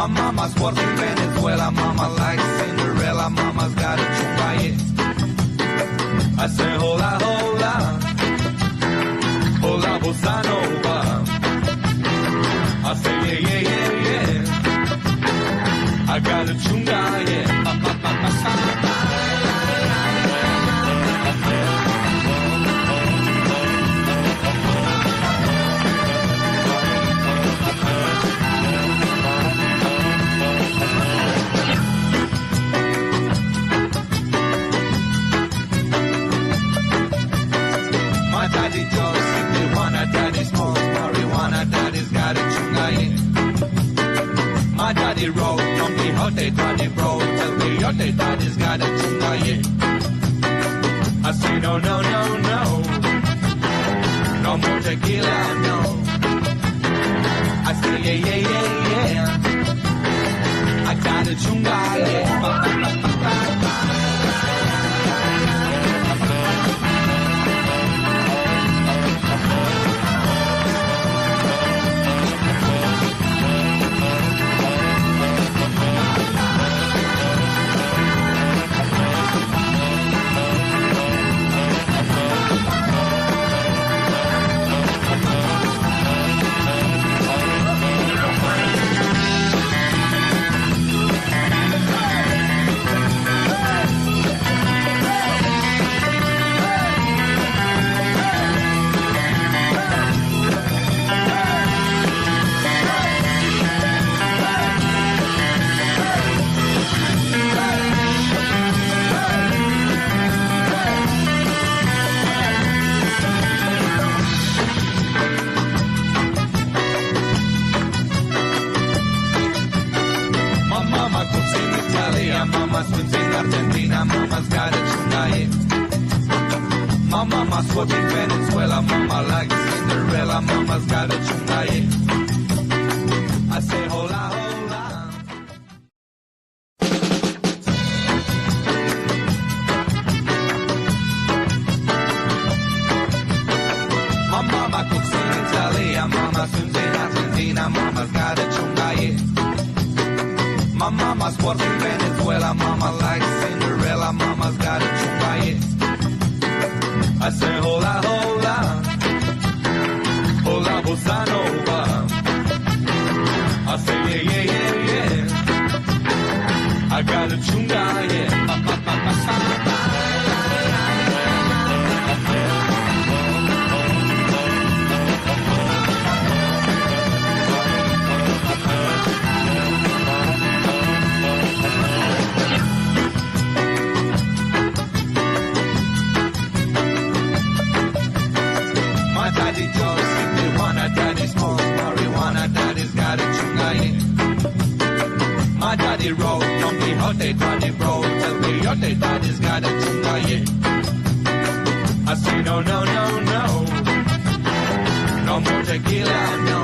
My mama's worth in Venezuela, mama like Cinderella, mama's got a chunga, yeah. I say hola, hola, hola bossa nova. I say yeah, yeah, yeah, yeah. I got a chunga, yeah. My daddy just marijuana, daddy smokes marijuana, daddy's got a chunga, yeah. My daddy wrote Don Quixote, daddy wrote El Quixote, daddy's got a chunga, yeah. I say no, no, no, no, no more tequila, no. I say yeah, yeah, yeah, yeah. I got a chunga, yeah. Mama's swims in Argentina, mama's got a chunga, yeah. My mama's working Venezuela, mama likes Cinderella, mama's got a chunga, yeah. I say hola, hola. My mama cooks in Italy, mama swims in Argentina, mama's got a chunga, yeah. My mama's working Venezuela, mama likes Cinderella, mama's got a chunga, yeah. I say hola, hola, hola bossa nova. I say yeah, yeah, yeah, yeah. I got a chunga, yeah. Daddy just marijuana, daddy smokes marijuana, daddy's got a chunga, yeah. My daddy wrote Don Quixote, daddy wrote El Quixote, daddy's got a chunga, yeah. I say no, no, no, no, no more tequila, no.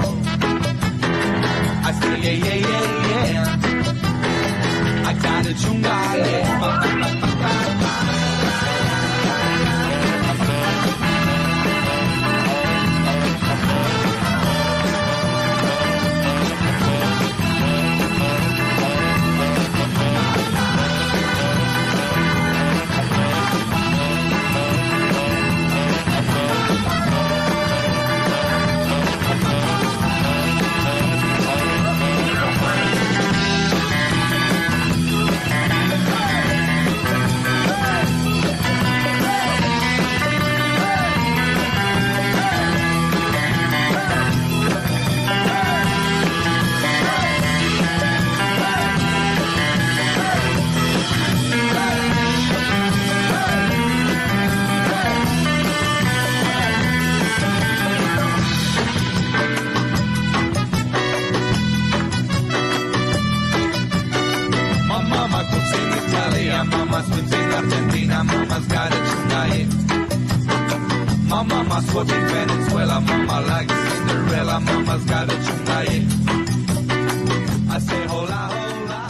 I say yeah, yeah, yeah, yeah. I got a chunga, yeah. Mama's swims in Argentina, mama's got a chunga, yeah. My mama's working Venezuela, mama likes Cinderella, mama's got a chunga, yeah. I say hola, hola.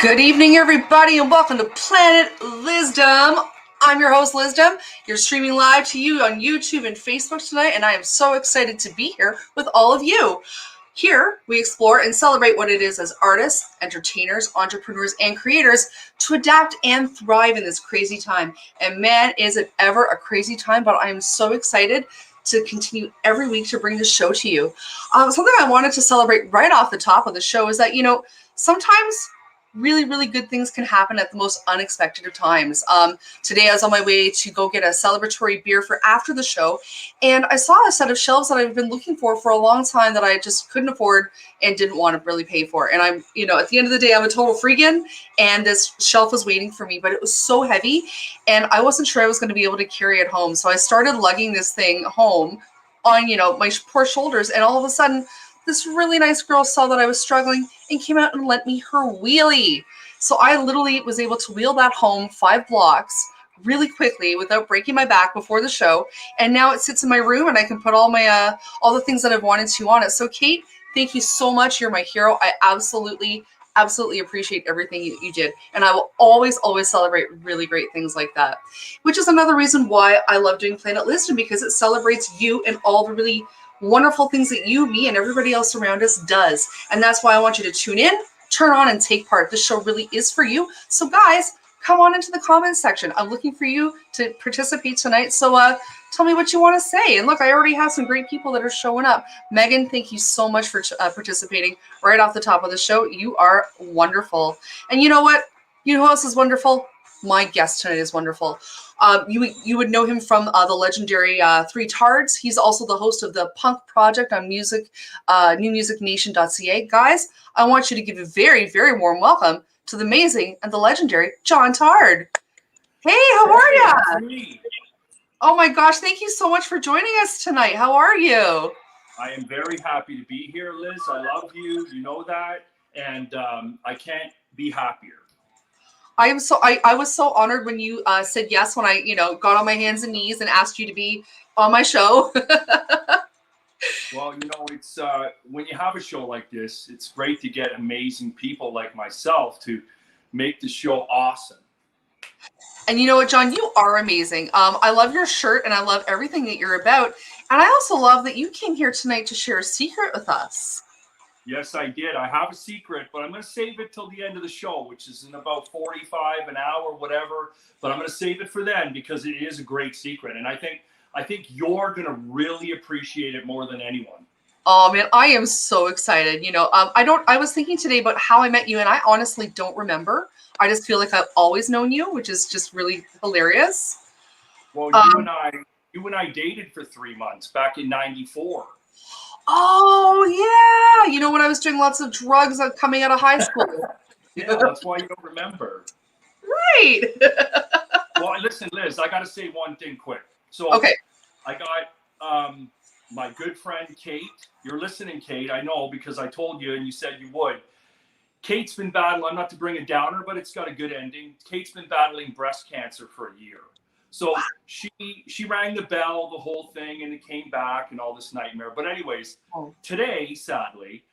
Good evening, everybody, and welcome to Planet Lizzdom. I'm your host, Lizzdom. You're streaming live to you on YouTube and Facebook tonight, and I am so excited to be here with all of you. Here, we explore and celebrate what it is as artists, entertainers, entrepreneurs, and creators to adapt and thrive in this crazy time. And man, is it ever a crazy time, but I am so excited to continue every week to bring this show to you. Something I wanted to celebrate right off the top of the show is that, sometimes really good things can happen at the most unexpected of times. Today I was on my way to go get a celebratory beer for after the show, and I saw a set of shelves that I've been looking for a long time that I just couldn't afford and didn't want to really pay for. And I'm, at the end of the day, I'm a total freegan, and this shelf was waiting for me, but it was so heavy and I wasn't sure I was going to be able to carry it home. So I started lugging this thing home on, my poor shoulders, and all of a sudden this really nice girl saw that I was struggling and came out and lent me her wheelie. So I literally was able to wheel that home 5 blocks really quickly without breaking my back before the show. And now it sits in my room and I can put all my all the things that I've wanted to on it. So Kate, thank you so much. You're my hero. I absolutely appreciate everything you did. And I will always celebrate really great things like that, which is another reason why I love doing Planet Lizzdom, because it celebrates you and all the really wonderful things that you, me, and everybody else around us does. And that's why I want you to tune in, turn on, and take part. This show really is for you. So guys, come on into the comments section. I'm looking for you to participate tonight. So tell me what you want to say. And look, I already have some great people that are showing up. Megan, thank you so much for participating right off the top of the show. You are wonderful. And you know what? You know who else is wonderful? My guest tonight is wonderful. You would know him from the legendary Three Tards. He's also the host of the Punk Projekt on newmusicnation.ca. Guys, I want you to give a very warm welcome to the amazing and the legendary John Tard. Hey, how are you? Oh my gosh, thank you so much for joining us tonight. How are you? I am very happy to be here, Liz. I love you. You know that. And I can't be happier. I was so honored when you said yes, when I, got on my hands and knees and asked you to be on my show. Well, it's when you have a show like this, it's great to get amazing people like myself to make the show awesome. And you know what, John, you are amazing. I love your shirt and I love everything that you're about. And I also love that you came here tonight to share a secret with us. Yes, I did. I have a secret, but I'm going to save it till the end of the show, which is in about 45, an hour, whatever. But I'm going to save it for then because it is a great secret. And I think you're going to really appreciate it more than anyone. Oh man, I am so excited. I was thinking today about how I met you, and I honestly don't remember. I just feel like I've always known you, which is just really hilarious. Well, you and I dated for 3 months back in '94. Oh yeah, when I was doing lots of drugs coming out of high school. Yeah, that's why you don't remember. Right. Well, listen, Liz, I got to say one thing quick. So okay, I got my good friend Kate. You're listening, Kate. I know because I told you and you said you would. Kate's been battling, not to bring a downer, but it's got a good ending. Kate's been battling breast cancer for a year. So she rang the bell, the whole thing, and it came back and all this nightmare. But anyways, today, sadly,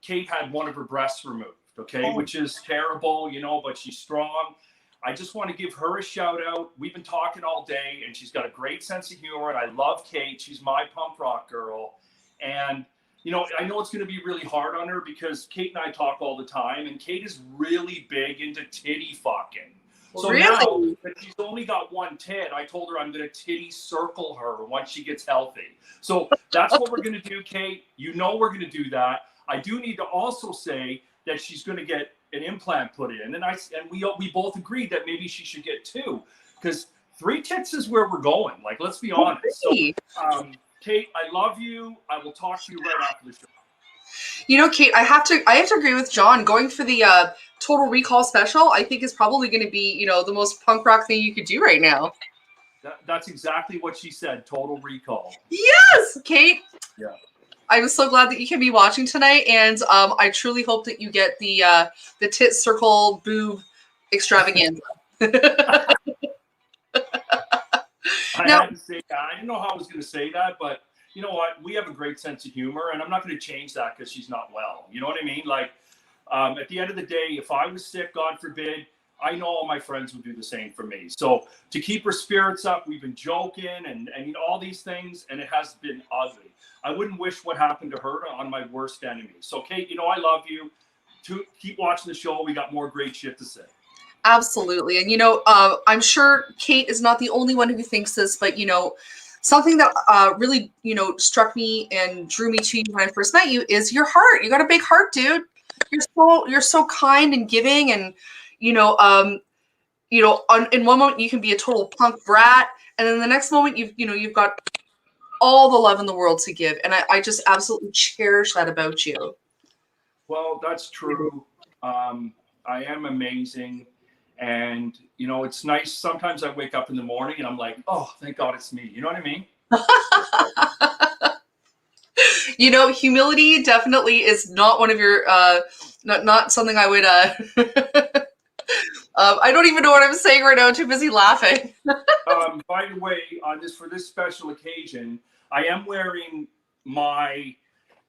Kate had one of her breasts removed, okay, which is terrible, but she's strong. I just want to give her a shout out. We've been talking all day, and she's got a great sense of humor, and I love Kate. She's my punk rock girl. And, I know it's going to be really hard on her because Kate and I talk all the time, and Kate is really big into titty fucking. So really? Now that she's only got one tit, I told her I'm going to titty circle her once she gets healthy. So that's what we're going to do, Kate. We're going to do that. I do need to also say that she's going to get an implant put in, and we both agreed that maybe she should get 2 because 3 tits is where we're going. Like, let's be honest. So, Kate, I love you. I will talk to you right after the show. Kate, I have to agree with John. Going for the Total Recall special, I think is probably going to be, the most punk rock thing you could do right now. That's exactly what she said. Total Recall. Yes, Kate. Yeah. I'm so glad that you can be watching tonight, and I truly hope that you get the tit circle boob extravaganza. I had to say that. I didn't know how I was going to say that, but you know what? We have a great sense of humor, and I'm not going to change that because she's not well. You know what I mean? Like, At the end of the day, if I was sick, God forbid, I know all my friends would do the same for me. So to keep her spirits up, we've been joking and all these things, and it has been ugly. I wouldn't wish what happened to her on my worst enemy. So Kate, I love you. Keep watching the show. We got more great shit to say. Absolutely. And, I'm sure Kate is not the only one who thinks this, but, something that really, struck me and drew me to you when I first met you is your heart. You got a big heart, dude. You're so kind and giving, and, in one moment you can be a total punk brat, and then the next moment you've got all the love in the world to give. And I just absolutely cherish that about you. Well, that's true. I am amazing. And, it's nice. Sometimes I wake up in the morning and I'm like, oh, thank God it's me. You know what I mean? Humility definitely is not one of your, not something I would, I don't even know what I'm saying right now. I'm too busy laughing. By the way, for this special occasion, I am wearing my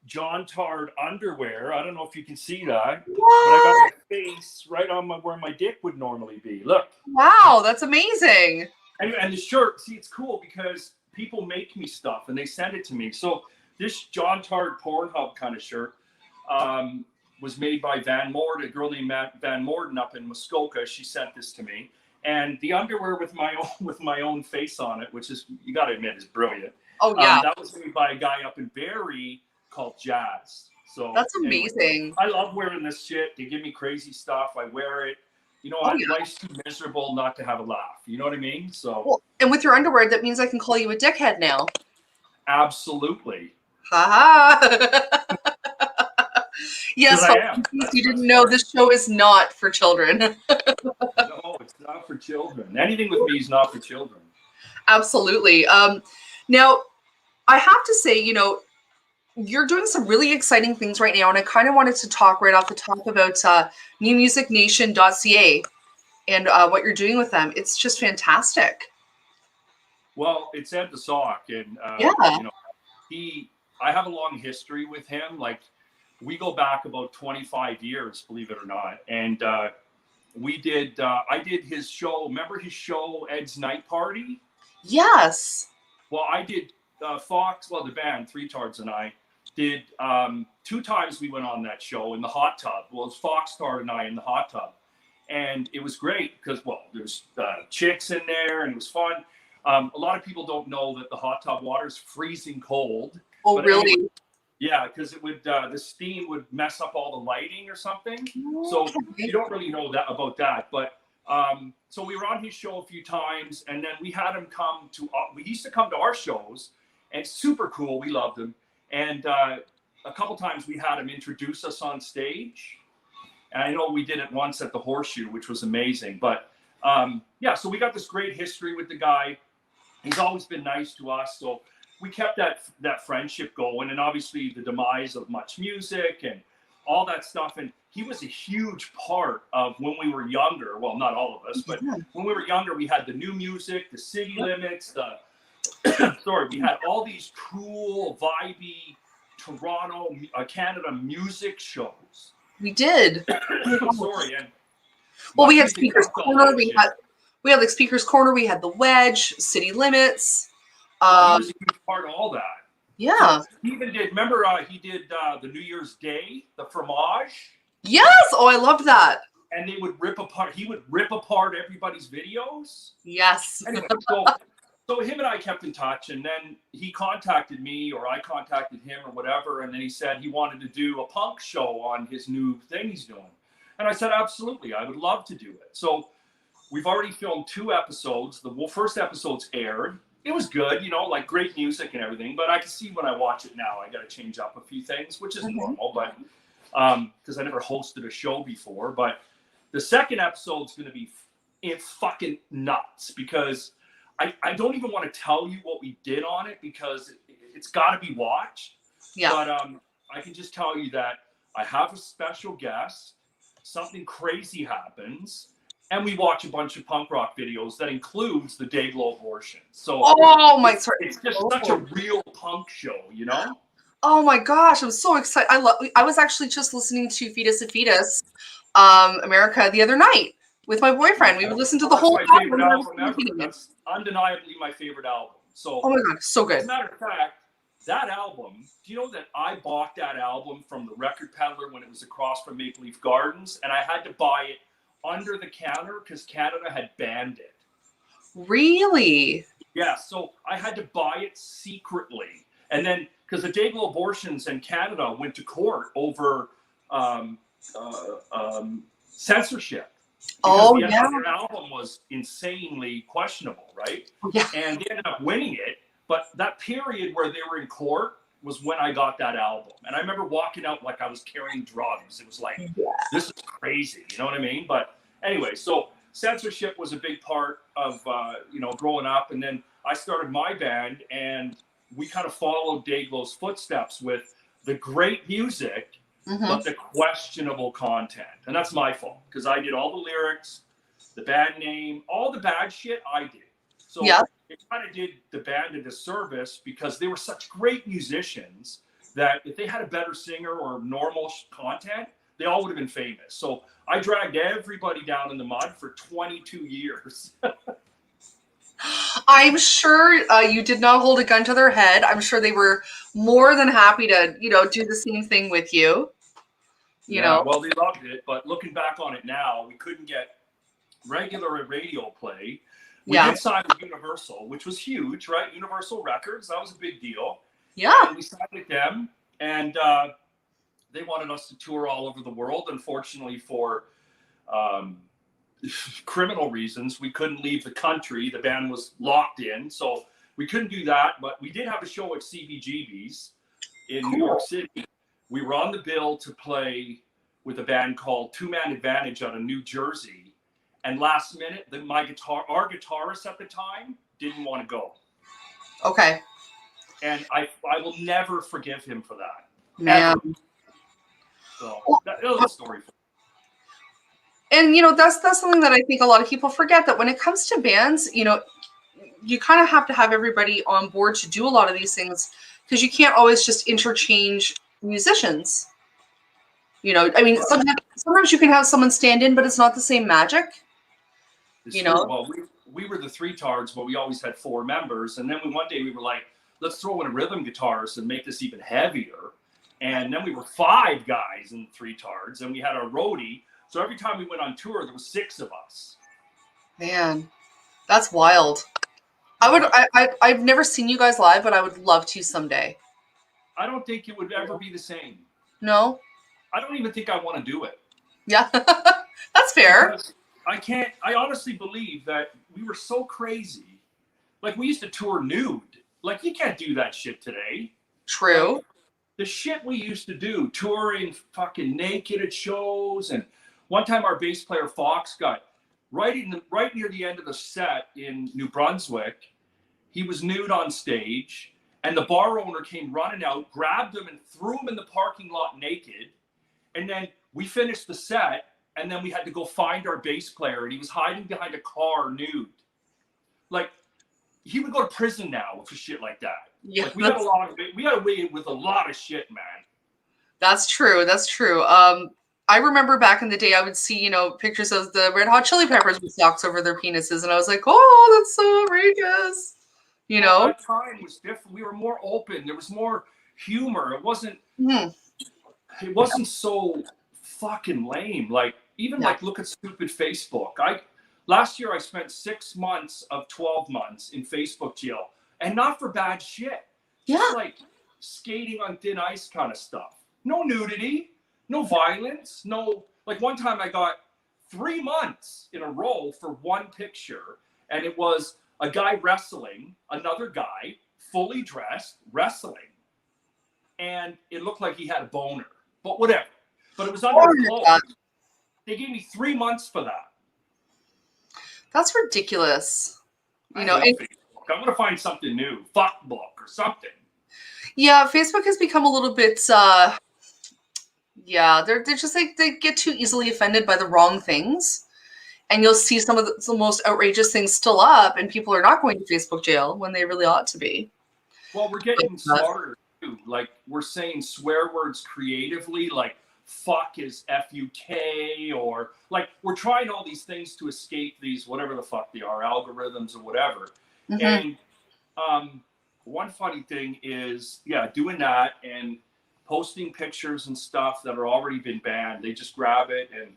John Tard underwear. I don't know if you can see that, but I got my face right on where my dick would normally be. Look. Wow, that's amazing. And the shirt, see, it's cool because people make me stuff and they send it to me. So this John Tard Pornhub kind of shirt was made by Van Morden, a girl named Van Morden up in Muskoka. She sent this to me. And the underwear with my own face on it, which is, you got to admit, is brilliant. Oh, yeah. That was made by a guy up in Barrie called Jazz. So that's amazing. Anyway, I love wearing this shit. They give me crazy stuff. I wear it. Life's too miserable not to have a laugh. You know what I mean? So. Well, and with your underwear, that means I can call you a dickhead now. Absolutely. Ha. Yes, you didn't know this show is not for children. No, it's not for children. Anything with me is not for children. Absolutely. Now, I have to say, you're doing some really exciting things right now, and I kind of wanted to talk right off the top about newmusicnation.ca and what you're doing with them. It's just fantastic. Well, it's Ed the Sock, and I have a long history with him. Like, we go back about 25 years, believe it or not, and I did his show. Remember his show, Ed's Night Party? Yes. Well, I did Fox. Well, the band Three Tards and I did 2 times. We went on that show in the hot tub. Well, it was Fox Tard and I in the hot tub, and it was great because there's chicks in there and it was fun. A lot of people don't know that the hot tub water is freezing cold. Oh, but really? Anyway, yeah, because it would the steam would mess up all the lighting or something. So you don't really know that about that. But so we were on his show a few times, and then we had him come to. We used to come to our shows, and super cool. We loved him, and a couple times we had him introduce us on stage. And I know we did it once at the Horseshoe, which was amazing. But so we got this great history with the guy. He's always been nice to us, so we kept that friendship going. And obviously the demise of Much Music and all that stuff. And he was a huge part of when we were younger. Well, not all of us, but when we were younger, we had the New Music, the City Limits, we had all these cool, vibey Toronto, Canada music shows. We did. Sorry, and well, we had Speaker's Corner. We had like Speaker's Corner. We had the Wedge, City Limits. He was a huge part of all that. Yeah. So he even did. Remember, he did the New Year's Day, the fromage. Yes. Oh, I loved that. And they would rip apart. He would rip apart everybody's videos. Yes. Anyway, so him and I kept in touch, and then he contacted me, or I contacted him, or whatever, and then he said he wanted to do a punk show on his new thing he's doing. And I said, absolutely, I would love to do it. So we've already filmed 2 episodes. The first episode's aired. It was good, like great music and everything. But I can see when I watch it now, I got to change up a few things, which is normal. But because I never hosted a show before. But the second episode's going to be fucking nuts because I don't even want to tell you what we did on it because it's got to be watched. Yeah. But I can just tell you that I have a special guest. Something crazy happens. And we watch a bunch of punk rock videos that includes the Dayglow abortion. So it's just such a real punk show, Oh my gosh, I'm so excited. I was actually just listening to Fetus to Fetus, America the other night with my boyfriend. We would listen to the That's whole my album. favorite And I was album ever. repeating it. That's undeniably my favorite album. So, Oh my god, so as good. a matter of fact, that album, do you know that I bought that album from the record peddler when it was across from Maple Leaf Gardens, and I had to buy it under the counter because Canada had banned it. Really? Yeah, so I had to buy it secretly. And then, because the Dayglow abortions in Canada went to court over censorship. Because the other album was insanely questionable, right? Yeah. And they ended up winning it. But that period where they were in court was when I got that album. And I remember walking out like I was carrying drugs. It was like, this is crazy. You know what I mean? But anyway, so censorship was a big part of, growing up. And then I started my band, and we kind of followed Dayglow's footsteps with the great music, but the questionable content. And that's my fault because I did all the lyrics, the band name, all the bad shit I did. So it kind of did the band a disservice because they were such great musicians that if they had a better singer or normal content, they all would have been famous. So I dragged everybody down in the mud for 22 years. I'm sure you did not hold a gun to their head. I'm sure they were more than happy to, do the same thing with you. You know? Well, they loved it, but looking back on it now, we couldn't get regular radio play. We did sign with Universal, which was huge, right? Universal Records, that was a big deal. Yeah. And we signed with them, and they wanted us to tour all over the world. Unfortunately, for criminal reasons, we couldn't leave the country. The band was locked in, so we couldn't do that. But we did have a show at CBGB's in New York City. We were on the bill to play with a band called Two Man Advantage out of New Jersey. And last minute, our guitarist at the time didn't want to go. Okay. And I will never forgive him for that. Man. Ever. So that was a story for me. And that's something that I think a lot of people forget, that when it comes to bands, you kind of have to have everybody on board to do a lot of these things, because you can't always just interchange musicians. I mean, sometimes you can have someone stand in, but it's not the same magic. Well, we were the three tards, but we always had four members. And then one day we were like, let's throw in a rhythm guitarist and make this even heavier. And then we were five guys in three tards, and we had our roadie. So every time we went on tour, there was six of us. Man, that's wild. I've never seen you guys live, but I would love to someday. I don't think it would ever be the same. No? I don't even think I want to do it. Yeah, that's fair. Because I honestly believe that we were so crazy. Like, we used to tour nude. Like, you can't do that shit today. True. Like, the shit we used to do, touring fucking naked at shows. And one time our bass player Fox got right near the end of the set in New Brunswick. He was nude on stage, and the bar owner came running out, grabbed him, and threw him in the parking lot naked. And then we finished the set, and then we had to go find our bass player, and he was hiding behind a car nude. Like, he would go to prison now for shit like that. Yeah, like, we got away with a lot of shit, man. That's true. That's true. I remember back in the day, I would see, pictures of the Red Hot Chili Peppers with socks over their penises, and I was like, oh, that's so outrageous. That time was different. We were more open. There was more humor. It wasn't. It wasn't so fucking lame. Like, even look at stupid Facebook. Last year I spent 6 months of 12 months in Facebook jail, and not for bad shit. Just like skating on thin ice kind of stuff. No nudity, no violence, no. Like, one time I got 3 months in a row for one picture, and it was a guy wrestling another guy, fully dressed, wrestling. And it looked like he had a boner, but whatever. But it was under clothes. They gave me 3 months for that. That's ridiculous. I'm going to find something new, fuckbook or something. Yeah, Facebook has become a little bit, they're just like, they get too easily offended by the wrong things. And you'll see some of the most outrageous things still up, and people are not going to Facebook jail when they really ought to be. Well, we're getting smarter too. Like we're saying swear words creatively, like fuck is F-U-K, or like we're trying all these things to escape these, whatever the fuck they are, algorithms or whatever. And one funny thing is, doing that and posting pictures and stuff that are already been banned. They just grab it, and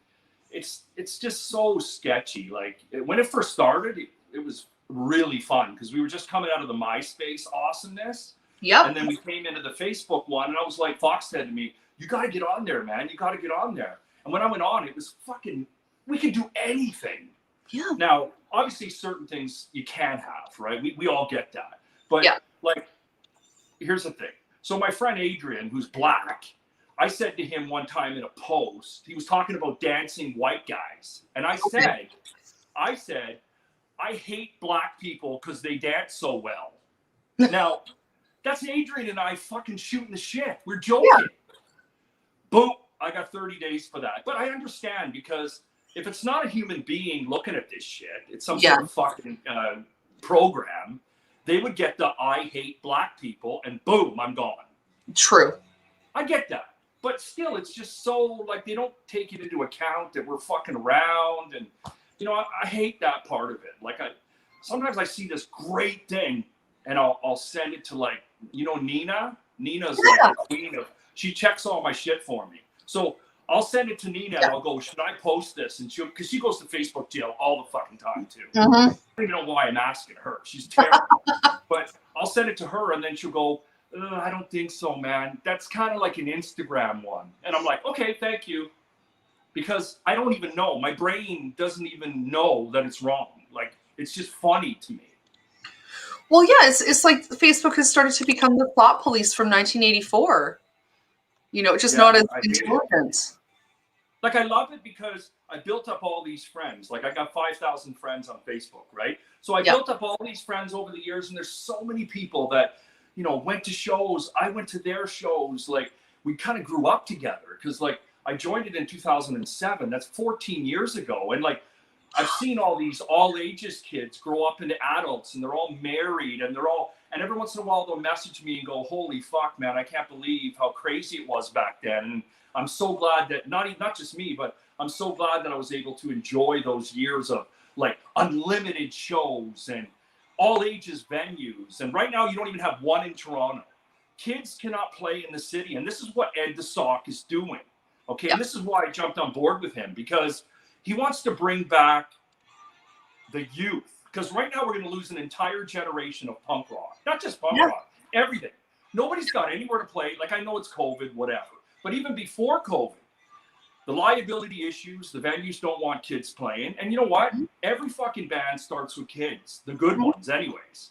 it's just so sketchy. Like when it first started, it was really fun because we were just coming out of the MySpace awesomeness. Yep. And then we came into the Facebook one, and I was like, Fox said to me, "You got to get on there, man. You got to get on there." And when I went on, it was fucking. We can do anything. Yeah. Now, obviously, certain things you can have, right? We all get that. But like, here's the thing. So my friend Adrian, who's black, I said to him one time in a post, he was talking about dancing white guys. And I said, I hate black people because they dance so well. Now, that's Adrian and I fucking shooting the shit. We're joking. Yeah. Boom. I got 30 days for that. But I understand, because if it's not a human being looking at this shit, it's some sort of fucking program, they would get the I hate black people and boom, I'm gone. True. I get that. But still, it's just so, like, they don't take it into account that we're fucking around. And, you know, I hate that part of it. Like, sometimes I see this great thing and I'll send it to, like, you know, Nina? Nina's like the queen of, she checks all my shit for me. So I'll send it to Nina and I'll go, should I post this? And she'll, because she goes to Facebook jail all the fucking time too. I don't even know why I'm asking her. She's terrible. But I'll send it to her and then she'll go, I don't think so, man. That's kind of like an Instagram one. And I'm like, okay, thank you. Because I don't even know. My brain doesn't even know that it's wrong. Like, it's just funny to me. Well, yeah, it's like Facebook has started to become the thought police from 1984. You know, just not as intelligent. Like, I love it because I built up all these friends. Like, I got 5,000 friends on Facebook, right? So I built up all these friends over the years, and there's so many people that, you know, went to shows. I went to their shows. Like, we kind of grew up together because, like, I joined it in 2007. That's 14 years ago. And, like, I've seen all these all ages kids grow up into adults, and they're all married, and they're all, and every once in a while they'll message me and go, holy fuck, man, I can't believe how crazy it was back then. And I'm so glad that not just me, but I'm so glad that I was able to enjoy those years of, like, unlimited shows and all ages venues. And right now you don't even have one in Toronto. Kids cannot play in the city. And this is what Ed the Sock is doing. Okay. And this is why I jumped on board with him, because he wants to bring back the youth. Because right now we're going to lose an entire generation of punk rock. Not just punk rock, everything. Nobody's got anywhere to play. Like, I know it's COVID, whatever. But even before COVID, the liability issues, the venues don't want kids playing. And you know what? Every fucking band starts with kids. The good ones, anyways.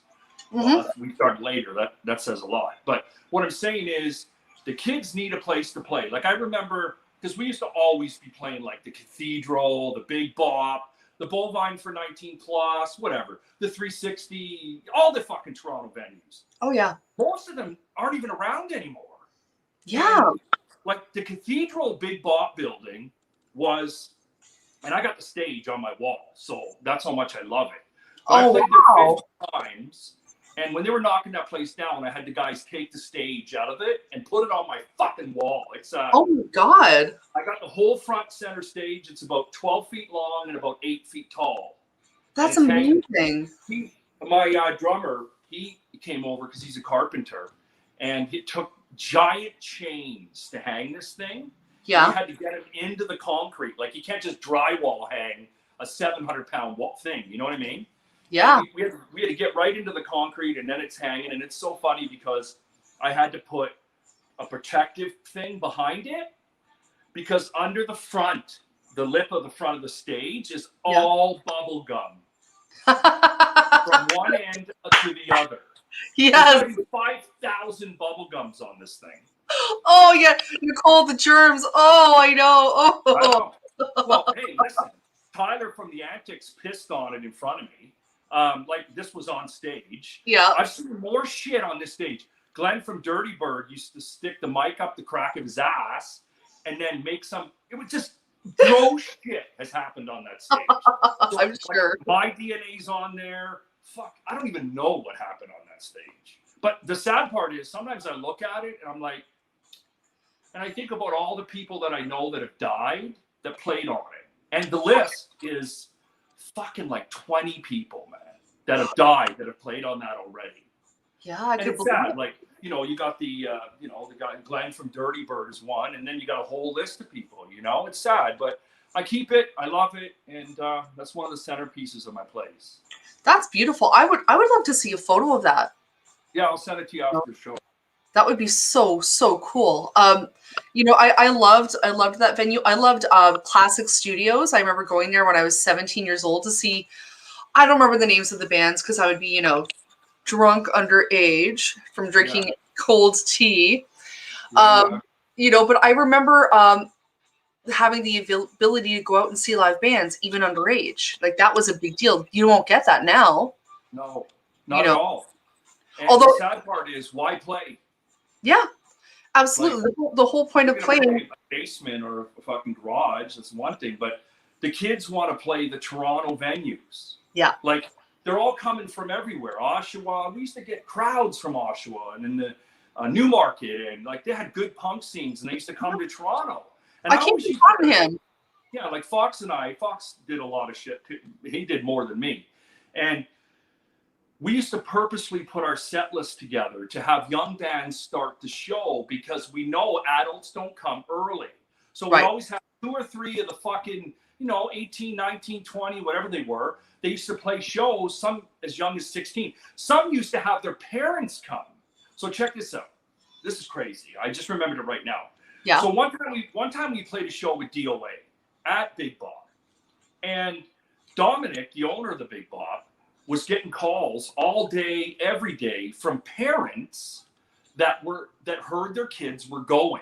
Well, we start later. That says a lot. But what I'm saying is the kids need a place to play. Like, I remember, because we used to always be playing, like, the Cathedral, the Big Bop, the Bovine for 19 plus, whatever, the 360, all the fucking Toronto venues. Oh, yeah. Most of them aren't even around anymore. Yeah. And, like, the Cathedral Big Bop building was, and I got the stage on my wall, so that's how much I love it. But I played there 50 times, and when they were knocking that place down, I had the guys take the stage out of it and put it on my fucking wall. It's oh my God. I got the whole front center stage. It's about 12 feet long and about 8 feet tall. That's amazing. My drummer, he came over because he's a carpenter, and he took giant chains to hang this thing. Yeah. You had to get him into the concrete. Like, you can't just drywall hang a 700-pound thing. You know what I mean? Yeah. We had to get right into the concrete, and then it's hanging. And it's so funny because I had to put a protective thing behind it, because under the front, the lip of the front of the stage is all bubble gum from one end to the other. Yes. There's 5,000 bubble gums on this thing. Oh, yeah. Nicole, the germs. Oh, I know. Oh. I know. Well, hey, listen. Tyler from the Antics pissed on it in front of me. Like, this was on stage. Yeah. I've seen more shit on this stage. Glenn from Dirty Bird used to stick the mic up the crack of his ass and then make some, it was just gross shit has happened on that stage. So, I'm sure. My DNA's on there. Fuck, I don't even know what happened on that stage. But the sad part is sometimes I look at it and I'm like, and I think about all the people that I know that have died that played on it. And the list is fucking like 20 people, man, that have died that have played on that already. Yeah, I And could it's believe sad. it. Like, you know, you got the guy Glenn from Dirty Bird is one, and then you got a whole list of people, you know? It's sad, but I keep it, I love it, and that's one of the centerpieces of my place. That's beautiful. I would love to see a photo of that. Yeah, I'll send it to you after the show. That would be so cool. You know, I loved that venue. I loved Classic Studios. I remember going there when I was 17 years old to see. I don't remember the names of the bands because I would be, you know, drunk underage from drinking cold tea. You know, but I remember having the ability to go out and see live bands even underage. Like that was a big deal. You won't get that now. No, not at all. And Although the sad part is, why play? Yeah, absolutely. Like, the whole point of playing a basement or a fucking garage, that's one thing, but the kids want to play the Toronto venues. Yeah. Like they're all coming from everywhere. Oshawa, we used to get crowds from Oshawa and in the Newmarket, and like they had good punk scenes, and they used to come to Toronto. And I can't be talking to him. Yeah, like Fox did a lot of shit. He did more than me. And we used to purposely put our set list together to have young bands start the show because we know adults don't come early. So we always have 2 or 3 of the fucking, you know, 18, 19, 20, whatever they were. They used to play shows, some as young as 16. Some used to have their parents come. So check this out. This is crazy. I just remembered it right now. Yeah. So one time we played a show with DOA at Big Bob. And Dominic, the owner of the Big Bob, was getting calls all day, every day from parents that heard their kids were going.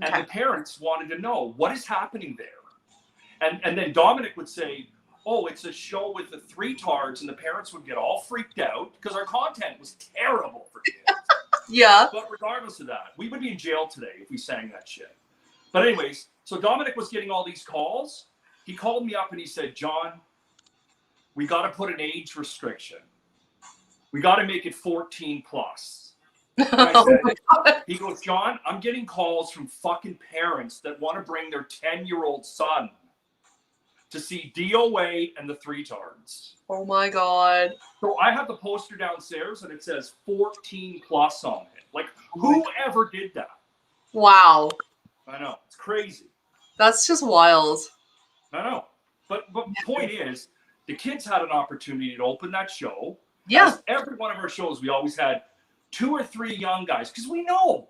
And the parents wanted to know what is happening there. And then Dominic would say, oh, it's a show with the Three Tards, and the parents would get all freaked out because our content was terrible for kids. Yeah. But regardless of that, we would be in jail today if we sang that shit. But anyways, so Dominic was getting all these calls. He called me up and he said, John, we got to put an age restriction. We got to make it 14 plus. He goes, John, I'm getting calls from fucking parents that want to bring their 10-year-old son to see DOA and the Three Tards. Oh my God. So I have the poster downstairs and it says 14 plus on it. Like, whoever did that? Wow. I know. It's crazy. That's just wild. I know. But the point is, the kids had an opportunity to open that show. Yeah. As every one of our shows, we always had 2 or 3 young guys because we know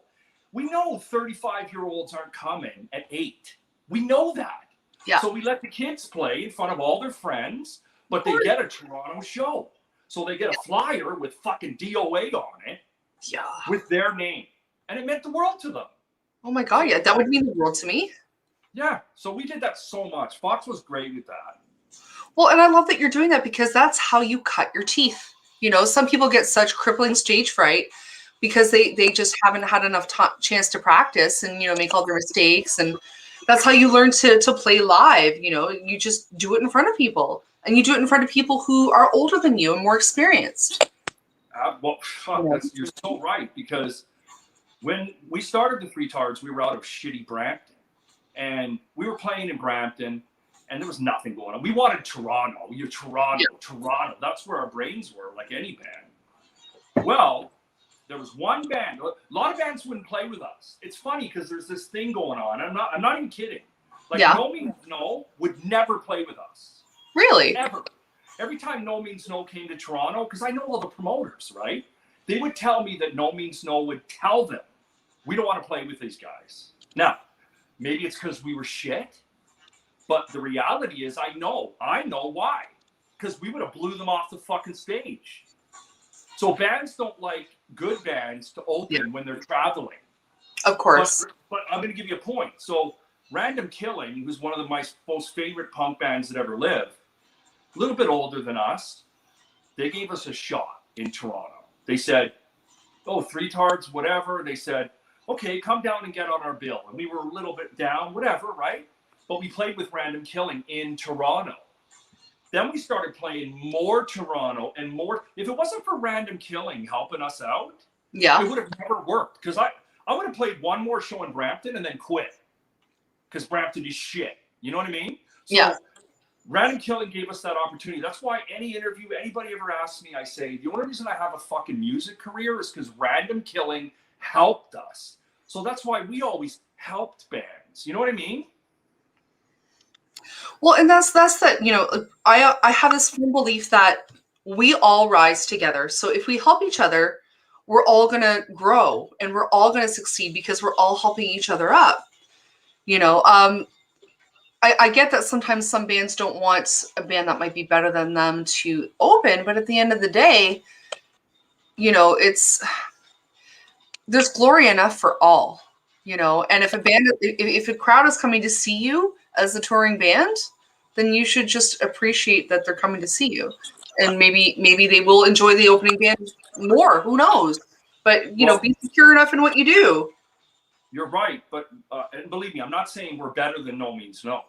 35-year-olds aren't coming at 8. We know that. Yeah. So we let the kids play in front of all their friends, but they get a Toronto show. So they get a flyer with fucking DOA on it. Yeah. With their name. And it meant the world to them. Oh my God, yeah. That would mean the world to me. Yeah. So we did that so much. Fox was great with that. Well, and I love that you're doing that because that's how you cut your teeth. You know, some people get such crippling stage fright because they just haven't had enough chance to practice and, you know, make all their mistakes. And that's how you learn to play live. You know, you just do it in front of people, and you do it in front of people who are older than you and more experienced. You're so right, because when we started the Three Tards, we were out of shitty Brampton, and we were playing in Brampton, and there was nothing going on. We wanted Toronto. Toronto. That's where our brains were, like any band. Well, there was one band. A lot of bands wouldn't play with us. It's funny because there's this thing going on. I'm not even kidding. Like No Means No would never play with us. Really? Ever. Every time No Means No came to Toronto, because I know all the promoters, right? They would tell me that No Means No would tell them, we don't want to play with these guys. Now, maybe it's because we were shit, but the reality is I know why. Because we would have blew them off the fucking stage. So bands don't like good bands to open when they're traveling. Of course. But I'm going to give you a point. So Random Killing, who's one of my most favorite punk bands that ever lived, a little bit older than us, they gave us a shot in Toronto. They said, oh, Three Tards, whatever. They said, okay, come down and get on our bill. And we were a little bit down, whatever, right? But we played with Random Killing in Toronto. Then we started playing more Toronto and more. If it wasn't for Random Killing helping us out, it would have never worked. Because I would have played one more show in Brampton and then quit. Because Brampton is shit. You know what I mean? So Random Killing gave us that opportunity. That's why any interview, anybody ever asks me, I say, the only reason I have a fucking music career is because Random Killing helped us. So that's why we always helped bands. You know what I mean? Well, and that's that, you know, I have this firm belief that we all rise together. So if we help each other, we're all going to grow and we're all going to succeed because we're all helping each other up. You know, I get that sometimes some bands don't want a band that might be better than them to open, but at the end of the day, you know, there's glory enough for all, you know, and if a crowd is coming to see you as the touring band, then you should just appreciate that they're coming to see you. And maybe they will enjoy the opening band more, who knows? But, you know, be secure enough in what you do. You're right, but and believe me, I'm not saying we're better than No Means No.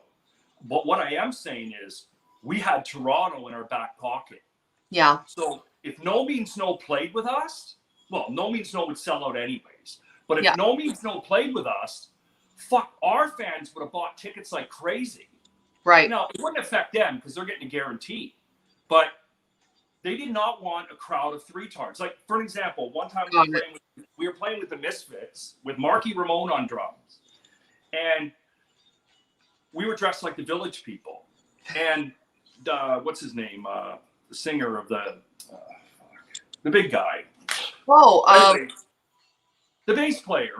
But what I am saying is we had Toronto in our back pocket. Yeah. So if No Means No played with us, well, No Means No would sell out anyways. But if No Means No played with us, fuck, our fans would have bought tickets like crazy. Right. Now, it wouldn't affect them because they're getting a guarantee. But they did not want a crowd of three-tards. Like, for an example, one time we were playing with the Misfits with Marky Ramone on drums. And we were dressed like the Village People. And what's his name? The singer of the big guy. Oh, the bass player.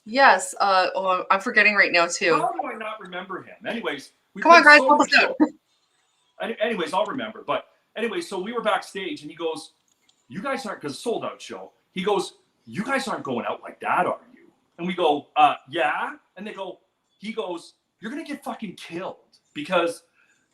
Yes. I'm forgetting right now too. How do I not remember him? Anyways, come on, guys, help us out. Anyways, I'll remember. But anyway, so we were backstage, and he goes, "You guys aren't," because sold out show. He goes, "You guys aren't going out like that, are you?" And we go, "Yeah." And he goes, "You're gonna get fucking killed because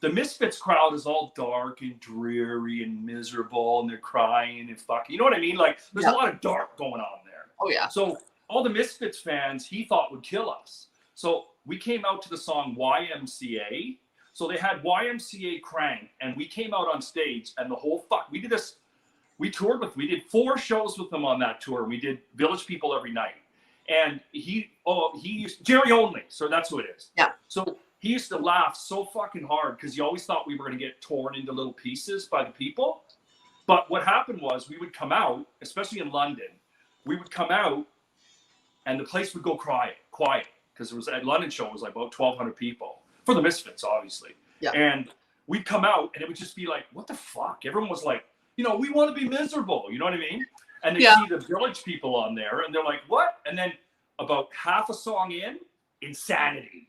the Misfits crowd is all dark and dreary and miserable, and they're crying and fucking. You know what I mean? Like, there's a lot of dark going on there." Oh yeah. So all the Misfits fans he thought would kill us. So we came out to the song YMCA. So they had YMCA Crank, and we came out on stage, and the whole we did this. We did 4 shows with them on that tour. We did Village People every night. And he used Jerry Only, so that's who it is. Yeah. So he used to laugh so fucking hard because he always thought we were going to get torn into little pieces by the people. But what happened was we would come out, especially in London, we would come out and the place would go quiet because it was at London show, it was like about 1,200 people for the Misfits, obviously. Yeah. And we'd come out and it would just be like, what the fuck? Everyone was like, you know, we want to be miserable. You know what I mean? And they see the Village People on there and they're like, what? And then about half a song in, insanity.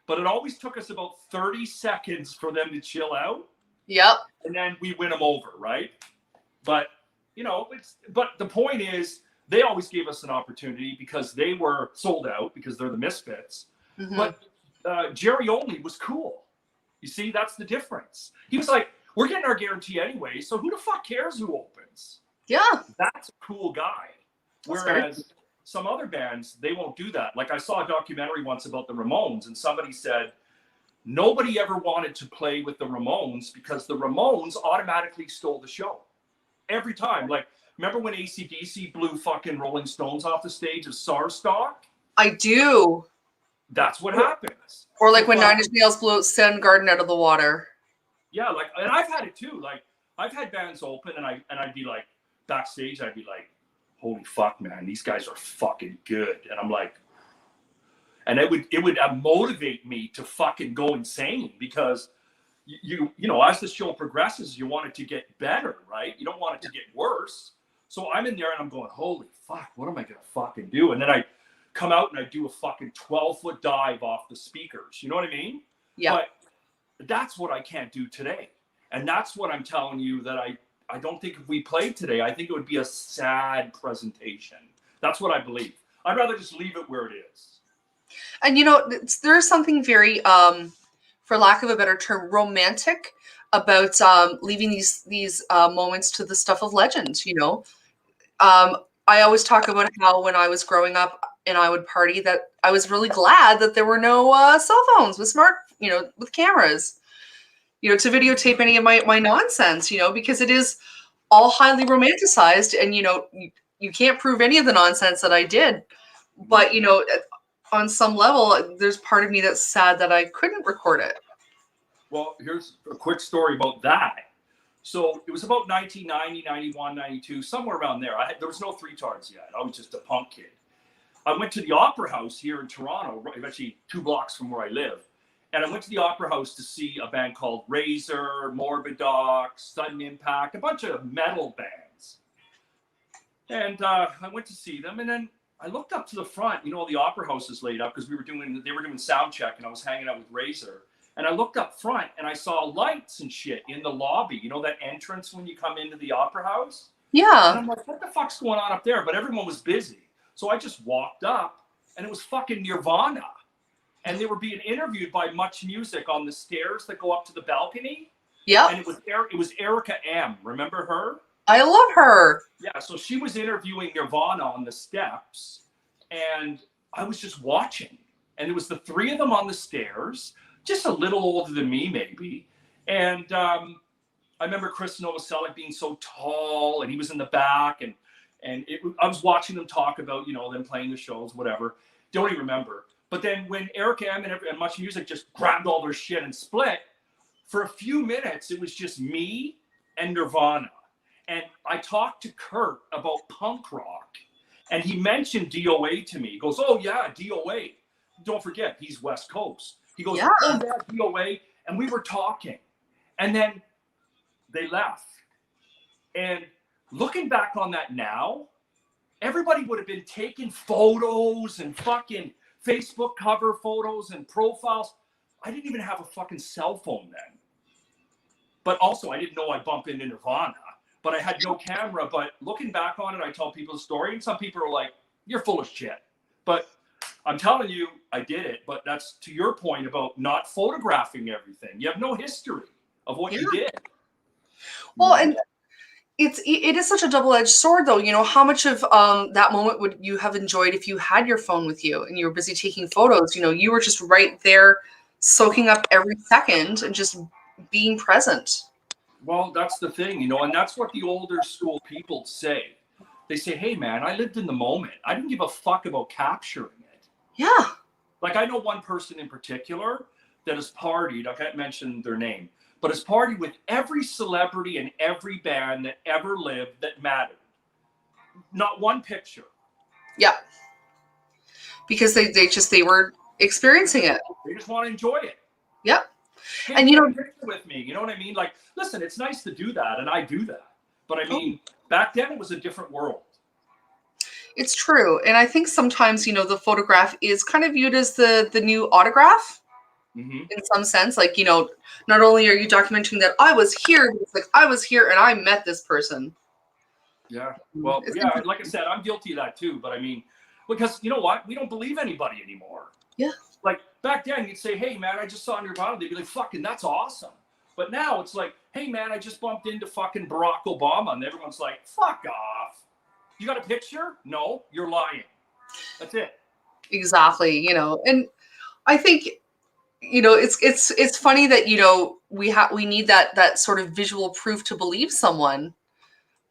But it always took us about 30 seconds for them to chill out. Yep. And then we win them over, right? But, you know, but the point is, they always gave us an opportunity because they were sold out because they're the Misfits. Mm-hmm. But Jerry Only was cool. You see, that's the difference. He was like, we're getting our guarantee anyway, so who the fuck cares who opens? Yeah. That's a cool guy. Whereas some other bands, they won't do that. Like I saw a documentary once about the Ramones, and somebody said nobody ever wanted to play with the Ramones because the Ramones automatically stole the show. Every time. Like, remember when AC/DC blew fucking Rolling Stones off the stage of Sarstock? I do. That's what happens. Or like when Nine Inch Nails blew Soundgarden out of the water. Yeah, like, and I've had it too. Like, I've had bands open, and I'd be like, backstage, I'd be like, holy fuck, man, these guys are fucking good. And I'm like, and it would motivate me to fucking go insane because you know, as the show progresses, you want it to get better, right? You don't want it to get worse. So I'm in there and I'm going, holy fuck, what am I gonna fucking do? And then I come out and I do a fucking 12-foot dive off the speakers. You know what I mean? Yeah. But that's what I can't do today. And that's what I'm telling you that I don't think if we played today, I think it would be a sad presentation. That's what I believe. I'd rather just leave it where it is. And you know, there's something very, for lack of a better term, romantic about leaving these moments to the stuff of legends. You know, I always talk about how when I was growing up and I would party, that I was really glad that there were no cell phones with with cameras. to videotape any of my nonsense, because it is all highly romanticized, and you can't prove any of the nonsense that I did. But on some level, there's part of me that's sad that I couldn't record it. Well, here's a quick story about that. So it was about 1990, 91, 92, somewhere around there. There was no three-tards yet. I was just a punk kid. I went to the Opera House here in Toronto, actually 2 blocks from where I live. And I went to the Opera House to see a band called Razor, Morbid Dogs, Sudden Impact, a bunch of metal bands. And I went to see them, and then I looked up to the front. The Opera House is laid up because they were doing sound check, and I was hanging out with Razor. And I looked up front, and I saw lights and shit in the lobby. That entrance when you come into the Opera House? Yeah. And I'm like, what the fuck's going on up there? But everyone was busy. So I just walked up, and it was fucking Nirvana. And they were being interviewed by Much Music on the stairs that go up to the balcony. Yeah. And it was Erica M. Remember her? I love her. Yeah, so she was interviewing Nirvana on the steps, and I was just watching. And it was the 3 of them on the stairs, just a little older than me, maybe. And I remember Chris Novoselic being so tall, and he was in the back, and I was watching them talk about, them playing the shows, whatever. Don't even remember. But then when Erica M and Much Music just grabbed all their shit and split, for a few minutes, it was just me and Nirvana. And I talked to Kurt about punk rock, and he mentioned DOA to me. He goes, oh, yeah, DOA. Don't forget, he's West Coast. He goes, yeah. Oh, yeah, DOA. And we were talking. And then they left. And looking back on that now, everybody would have been taking photos and fucking Facebook cover photos and profiles. I didn't even have a fucking cell phone then. But also, I didn't know I'd bump into Nirvana. But I had no camera. But looking back on it, I tell people the story, and some people are like, you're full of shit. But I'm telling you, I did it. But that's to your point about not photographing everything. You have no history of what you did. Well, and it is such a double-edged sword, though. How much of that moment would you have enjoyed if you had your phone with you and you were busy taking photos? You were just right there, soaking up every second and just being present. Well, that's the thing, and that's what the older school people say. They say, hey, man, I lived in the moment. I didn't give a fuck about capturing it. Yeah. Like, I know one person in particular that has partied, I can't mention their name, but has partied with every celebrity and every band that ever lived that mattered. Not one picture. Yeah. Because they were experiencing it. They just want to enjoy it. Yeah. Hey, and picture with me, you know what I mean? Like, listen, it's nice to do that, and I do that. But I mean, back then it was a different world. It's true. And I think sometimes, the photograph is kind of viewed as the new autograph. Mm-hmm. In some sense, like, not only are you documenting that I was here, it's like I was here and I met this person. Yeah. Well, yeah, like I said, I'm guilty of that too. But I mean, because you know what? We don't believe anybody anymore. Yeah. Like back then, you'd say, hey, man, I just saw Nirvana. They'd be like, fucking, that's awesome. But now it's like, hey, man, I just bumped into fucking Barack Obama. And everyone's like, fuck off. You got a picture? No, you're lying. That's it. Exactly. And I think, it's funny that, we need that sort of visual proof to believe someone.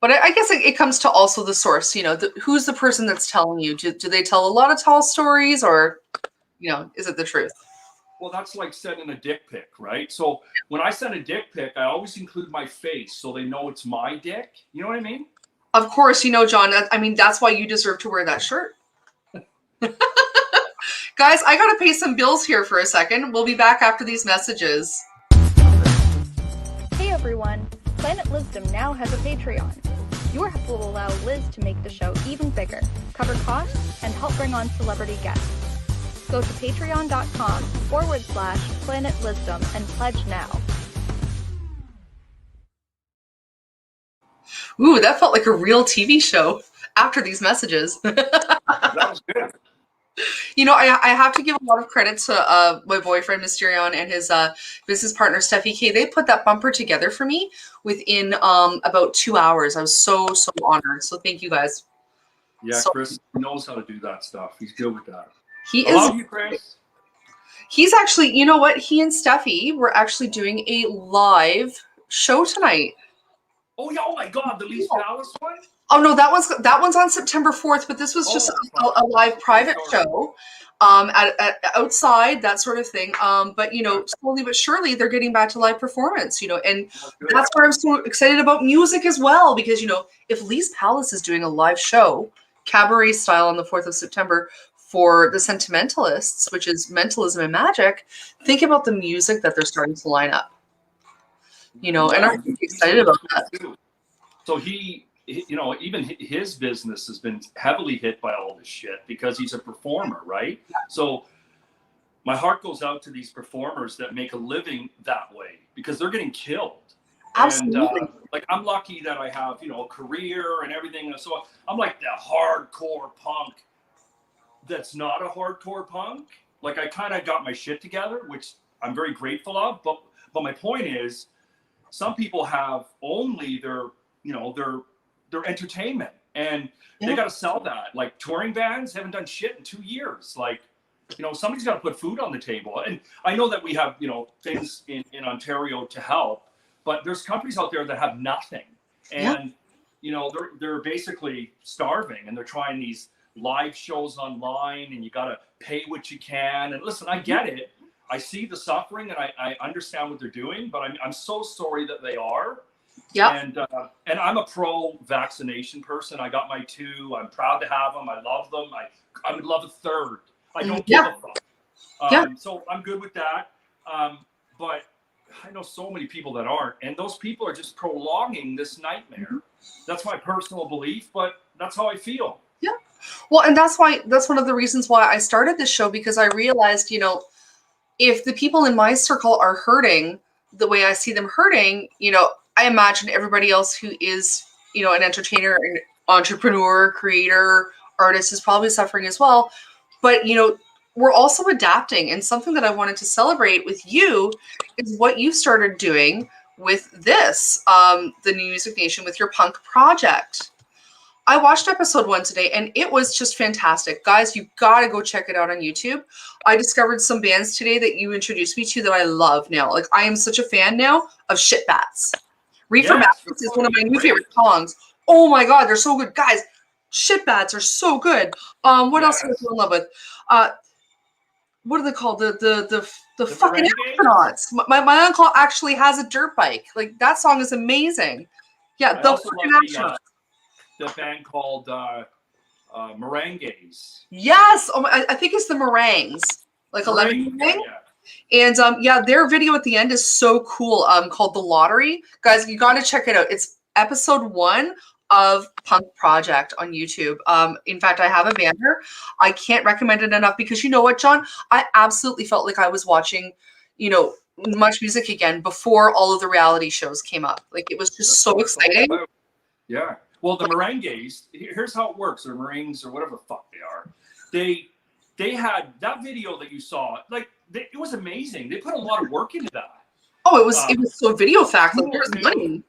But I guess it comes to also the source, who's the person that's telling you? Do they tell a lot of tall stories, or, is it the truth? Well, that's like sending a dick pic, right? So when I send a dick pic, I always include my face so they know it's my dick. You know what I mean? Of course, John, that's why you deserve to wear that shirt. Guys, I got to pay some bills here for a second. We'll be back after these messages. Hey everyone, Planet Lizzdom now has a Patreon. Your help will allow Liz to make the show even bigger, cover costs, and help bring on celebrity guests. Go to patreon.com/Planet Lizzdom and pledge now. Ooh, that felt like a real TV show after these messages. That was good. I have to give a lot of credit to my boyfriend, Mysterion, and his business partner, Steffi K. They put that bumper together for me within about 2 hours. I was so honored. So thank you guys. Yeah, Chris knows how to do that stuff. He's good with that. He I love you, Chris. He's actually, you know what? He and Steffi were actually doing a live show tonight. Oh yeah! Oh my God, the Lee's Palace one. Oh no, that one's on September 4th, but this was just a live private show, at outside, that sort of thing. But slowly but surely they're getting back to live performance. And that's where I'm so excited about music as well, because if Lee's Palace is doing a live show, cabaret style, on the 4th of September for the Sentimentalists, which is mentalism and magic, think about the music that they're starting to line up. And I'm excited about that. So even his business has been heavily hit by all this shit because he's a performer, right? So my heart goes out to these performers that make a living that way, because they're getting killed. Absolutely. And I'm lucky that I have, a career and everything. And so I'm like the hardcore punk that's not a hardcore punk. Like, I kind of got my shit together, which I'm very grateful of. But my point is, some people have only their entertainment, and they got to sell that. Like, touring bands haven't done shit in 2 years. Like, somebody's got to put food on the table. And I know that we have, things in Ontario to help, but there's countries out there that have nothing. And, they're basically starving, and they're trying these live shows online, and you got to pay what you can. And listen, I get it. I see the suffering, and I understand what they're doing, but I'm so sorry that they are. Yeah. And I'm a pro-vaccination person. I got my 2. I'm proud to have them. I love them. I would love a 3rd. I don't give a fuck. So I'm good with that. But I know so many people that aren't, and those people are just prolonging this nightmare. That's my personal belief, but that's how I feel. Yeah. Well, and that's one of the reasons why I started this show, because I realized, if the people in my circle are hurting the way I see them hurting, I imagine everybody else who is, an entertainer, an entrepreneur, creator, artist is probably suffering as well. But, we're also adapting. And something that I wanted to celebrate with you is what you started doing with this, the New Music Nation, with your Punk Projekt. I watched episode 1 today, and it was just fantastic. Guys, you got to go check it out on YouTube. I discovered some bands today that you introduced me to that I love now. Like, I am such a fan now of Shit Bats. Reefer Bats is one of my new favorite songs. Oh my God, they're so good. Guys, Shit Bats are so good. What else am I in love with? What are they called? The fucking astronauts. My uncle actually has a dirt bike. Like, that song is amazing. Yeah, the fucking astronauts. The band called Merengues. Yes, I think it's the Meringues, like 11 meringue. And their video at the end is so cool. Called The Lottery. Guys, you got to check it out. It's episode 1 of Punk Projekt on YouTube. In fact, I have a banner. I can't recommend it enough, because you know what, John? I absolutely felt like I was watching, Much Music again before all of the reality shows came up. Like, it was just so exciting. Yeah. Well, the Merengues, here's how it works, or Meringues, or whatever the fuck they are. They had that video that you saw, like, it was amazing. They put a lot of work into that. Oh, it was so video fact. Like, there's money.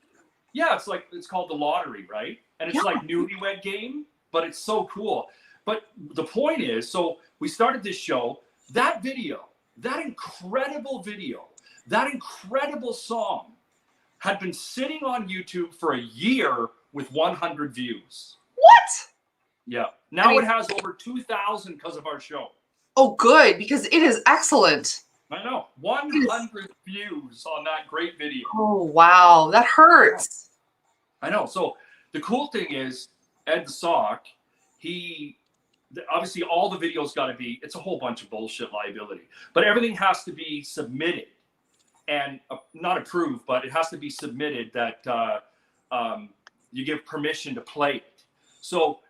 Yeah, it's called The Lottery, right? And it's like Newlywed Game, but it's so cool. But the point is, so we started this show, that video, that incredible video, that incredible song had been sitting on YouTube for a year with 100 views. What? Yeah. Now it has over 2,000 because of our show. Oh, good, because it is excellent. I know. 100 views on that great video. Oh, wow. That hurts. I know. So the cool thing is, Ed the Sock, obviously all the videos got to be, it's a whole bunch of bullshit liability, but everything has to be submitted and not approved, but it has to be submitted that you give permission to play it. So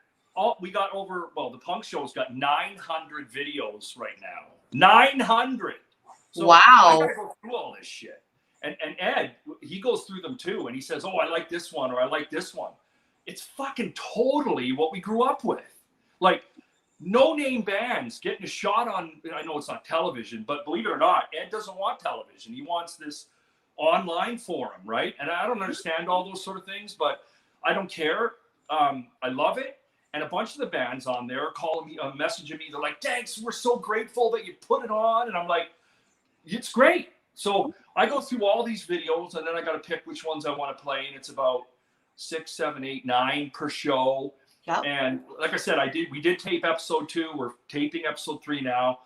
we got the Punk Show's got 900 videos right now. 900. So wow. I gotta go through all this shit. And Ed, he goes through them too, and he says, "Oh, I like this one, or I like this one." It's fucking totally what we grew up with. Like, no-name bands getting a shot on, I know it's not television, but believe it or not, Ed doesn't want television. He wants this online forum, right? And I don't understand all those sort of things, but I don't care. I love it. And a bunch of the bands on there are calling me, messaging me. They're like, thanks, we're so grateful that you put it on. And I'm like, it's great. So I go through all these videos, and then I got to pick which ones I want to play. And it's about 6, 7, 8, 9 per show. Yep. And like I said, we did tape episode 2. We're taping episode 3 now.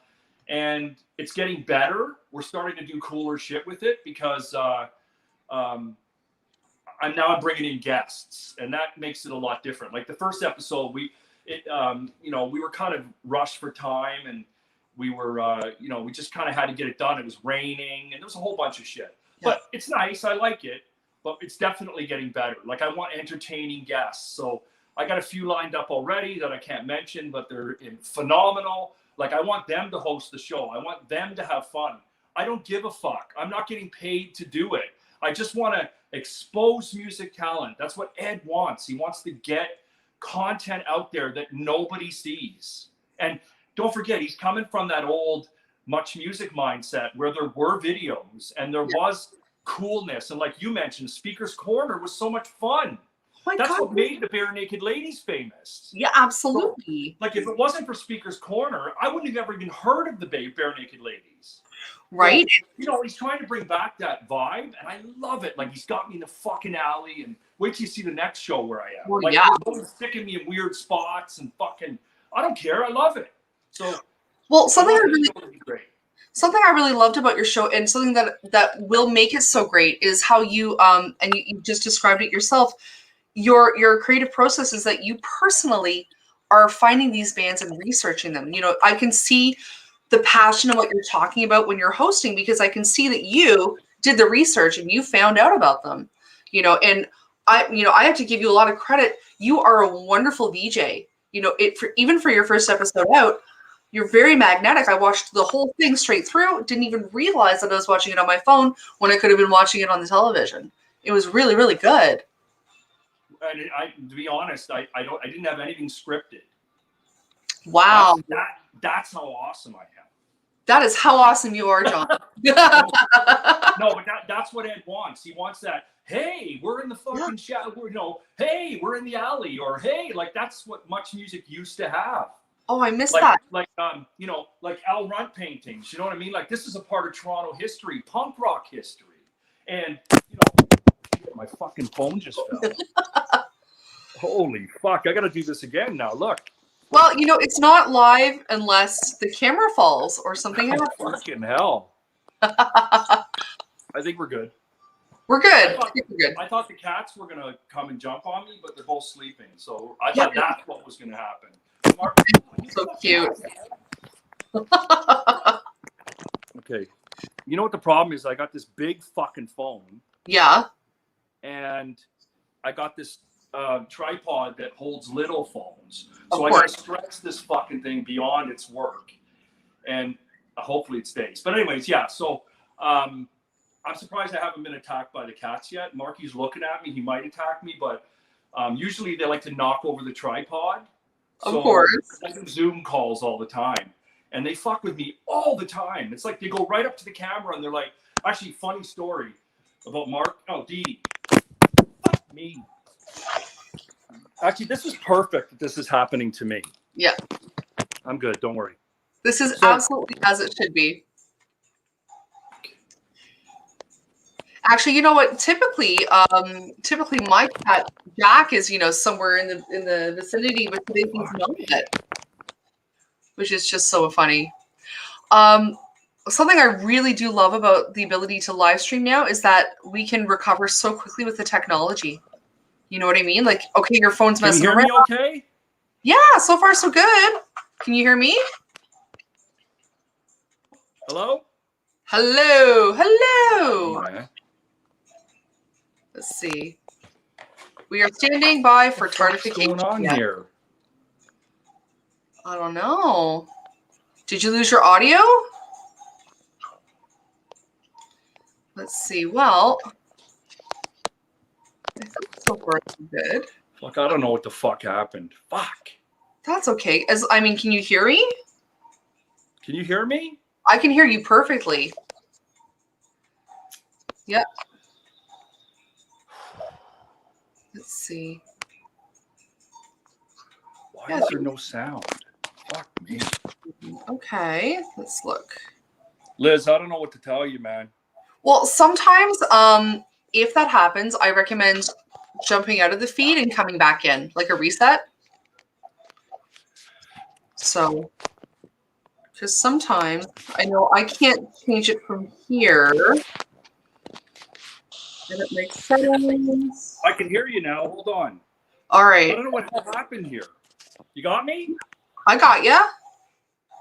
And it's getting better. We're starting to do cooler shit with it because I'm bringing in guests, and that makes it a lot different. Like the first episode, we were kind of rushed for time, and we were, we just kind of had to get it done. It was raining, and there was a whole bunch of shit. Yeah. But it's nice. I like it, but it's definitely getting better. Like I want entertaining guests, so I got a few lined up already that I can't mention, but they're phenomenal. Like I want them to host the show. I want them to have fun. I don't give a fuck. I'm not getting paid to do it. I just want to expose music talent. That's what Ed wants. He wants to get content out there that nobody sees. And don't forget, he's coming from that old Much Music mindset where there were videos and there was coolness. And like you mentioned, Speaker's Corner was so much fun. That's what made the Bare Naked Ladies famous. Yeah, absolutely. So, like if it wasn't for Speaker's Corner, I wouldn't have ever even heard of the Bare Naked Ladies. Right. So, he's trying to bring back that vibe, and I love it. Like he's got me in the fucking alley, and wait till you see the next show where I am. Well, like he's sticking me in weird spots and fucking. I don't care. I love it. So something I really loved about your show, and something that will make it so great, is how you and you just described it yourself. Your creative process is that you personally are finding these bands and researching them. I can see the passion of what you're talking about when you're hosting, because I can see that you did the research and you found out about them, and I have to give you a lot of credit. You are a wonderful VJ. Even for your first episode out, you're very magnetic. I watched the whole thing straight through. Didn't even realize that I was watching it on my phone when I could have been watching it on the television. It was really, really good. And to be honest, I didn't have anything scripted. Wow. That's how awesome I am. That is how awesome you are, John. No, but that's what Ed wants. He wants that, hey, we're in the fucking shadow, hey, we're in the alley, or hey, like that's what Much Music used to have. Oh, I missed that. Like Al Runt paintings, you know what I mean? Like this is a part of Toronto history, punk rock history. And, my fucking phone just fell. Holy fuck, I gotta do this again now, look. Well, it's not live unless the camera falls or something happens. Fucking hell. I think we're good. We're good. I thought the cats were going to come and jump on me, but they're both sleeping. So I thought that's what was going to happen. Mark, so cute. Okay. You know what the problem is? I got this big fucking phone. Yeah. And I got this tripod that holds little phones. So I got to stretch this fucking thing beyond its work. And hopefully it stays. But anyways, yeah. So I'm surprised I haven't been attacked by the cats yet. Marky's looking at me. He might attack me, but usually they like to knock over the tripod. So of course. I do Zoom calls all the time. And they fuck with me all the time. It's like they go right up to the camera and they're like, actually, funny story about Mark. Oh, Dee. Fuck me. Actually, this is perfect that this is happening to me. Yeah. I'm good. Don't worry. This is absolutely as it should be. Actually, you know what? Typically my cat Jack is, somewhere in the vicinity, but today he's not yet, which is just so funny. Something I really do love about the ability to live stream now is that we can recover so quickly with the technology. You know what I mean? Like, okay, your phone's messing around. Can you hear me okay? Yeah, so far so good. Can you hear me? Hello? Hello. Okay. Let's see. We are standing by for tardification. What's going on here? I don't know. Did you lose your audio? Let's see. Well, I think so far it's good. Fuck, I don't know what the fuck happened. Fuck. That's okay. Can you hear me? Can you hear me? I can hear you perfectly. Yep. Let's see. Why is there no sound? Fuck me. Okay, let's look. Liz, I don't know what to tell you, man. Well, sometimes, if that happens, I recommend jumping out of the feed and coming back in, like a reset. So, because sometimes I know I can't change it from here. And it makes sense. I can hear you now. Hold on. All I right, don't know what happened here. You got me? I got ya.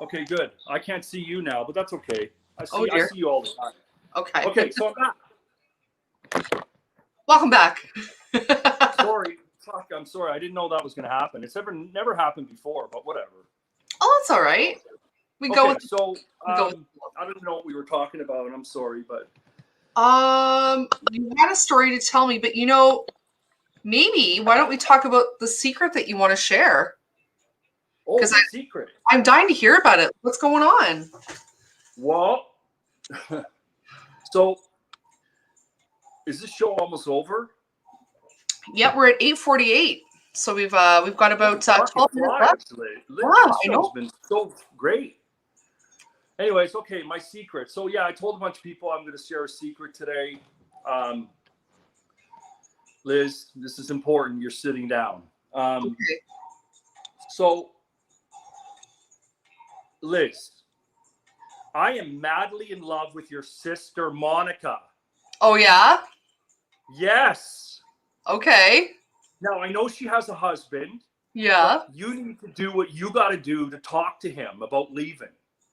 Okay, good. I can't see you now, but that's okay. I Oh, see dear. you all the time. Okay. Okay, so I'm back. Welcome back. Sorry. Fuck, I'm sorry. I didn't know that was going to happen. It's never happened before, but whatever. Oh, that's all right. We go Okay, with. so We go with I don't know what we were talking about. I'm sorry, but you had a story to tell me, but maybe why don't we talk about the secret that you want to share? oh, Because the secret. I'm dying to hear about it. What's going on? Well, so is this show almost over? Yep, we're at 8:48, so we've got about 12 minutes left. Actually. Wow, This I show's know. been so great. Anyways, okay, my secret. So yeah, I told a bunch of people I'm going to share a secret today. Liz, this is important. You're sitting down. Okay. So, Liz, I am madly in love with your sister, Monica. Oh yeah. Yes. Okay. Now, I know she has a husband. Yeah. But you need to do what you got to do to talk to him about leaving.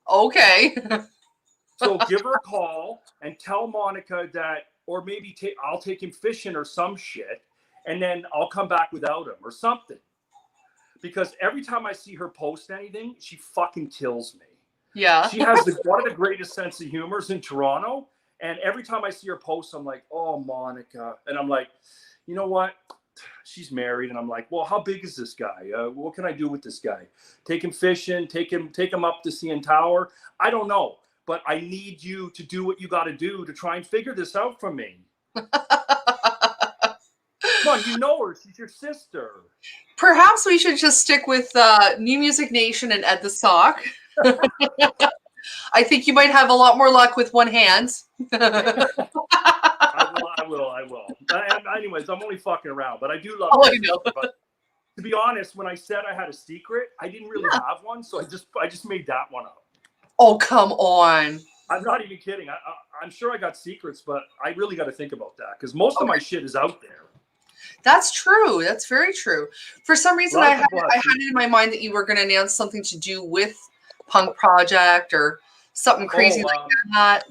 Okay. So give her a call and tell Monica that, or maybe I'll take him fishing or some shit, and then I'll come back without him or something. Because every time I see her post anything, she fucking kills me. Yeah. She has one of the greatest sense of humors in Toronto. And every time I see her post, I'm like, oh, Monica. And I'm like, you know what? She's married. And I'm like, well, how big is this guy? What can I do with this guy? Take him fishing, take him up to CN Tower. I don't know. But I need you to do what you got to do to try and figure this out for me. Come on, you know her. She's your sister. Perhaps we should just stick with New Music Nation and Ed the Sock. I think you might have a lot more luck with one hand. I will. Anyways, I'm only fucking around, but I do love Oh, her I know. sister, but to be honest, when I said I had a secret, I didn't really have one, so I just made that one up. Oh, come on. I'm not even kidding. I'm sure I got secrets, but I really got to think about that because most of my shit is out there. That's true. That's very true. For some reason, I had people it in my mind that you were going to announce something to do with Punk Projekt or something crazy like that.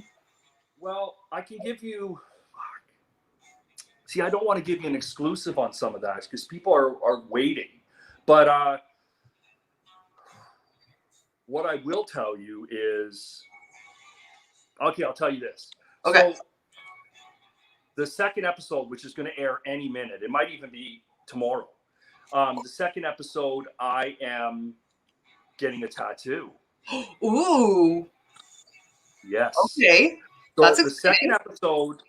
Well, I can give you. See, I don't want to give you an exclusive on some of that because people are waiting. But what I will tell you is, okay, I'll tell you this. Okay. So the second episode, which is going to air any minute, it might even be tomorrow. The second episode, I am getting a tattoo. Ooh. Yes. Okay. So That's the exciting. second episode,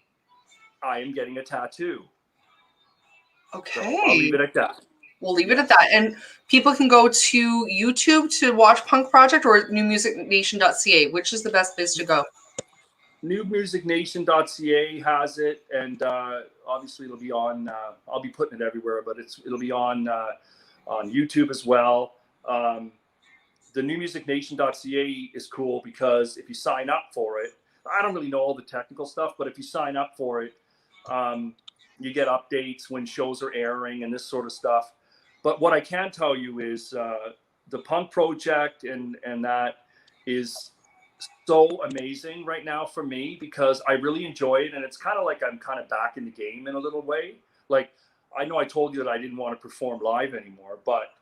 I am getting a tattoo. Okay. So I'll leave it at that. We'll leave it at that. And people can go to YouTube to watch Punk Projekt or newmusicnation.ca. Which is the best place to go? newmusicnation.ca has it, and obviously it'll be on. I'll be putting it everywhere, but it'll be on YouTube as well. The newmusicnation.ca is cool because if you sign up for it, I don't really know all the technical stuff, but if you sign up for it, you get updates when shows are airing and this sort of stuff. But what I can tell you is the Punk Projekt and that is so amazing right now for me because I really enjoy it. And it's kind of like I'm kind of back in the game in a little way. Like, I know I told you that I didn't want to perform live anymore, but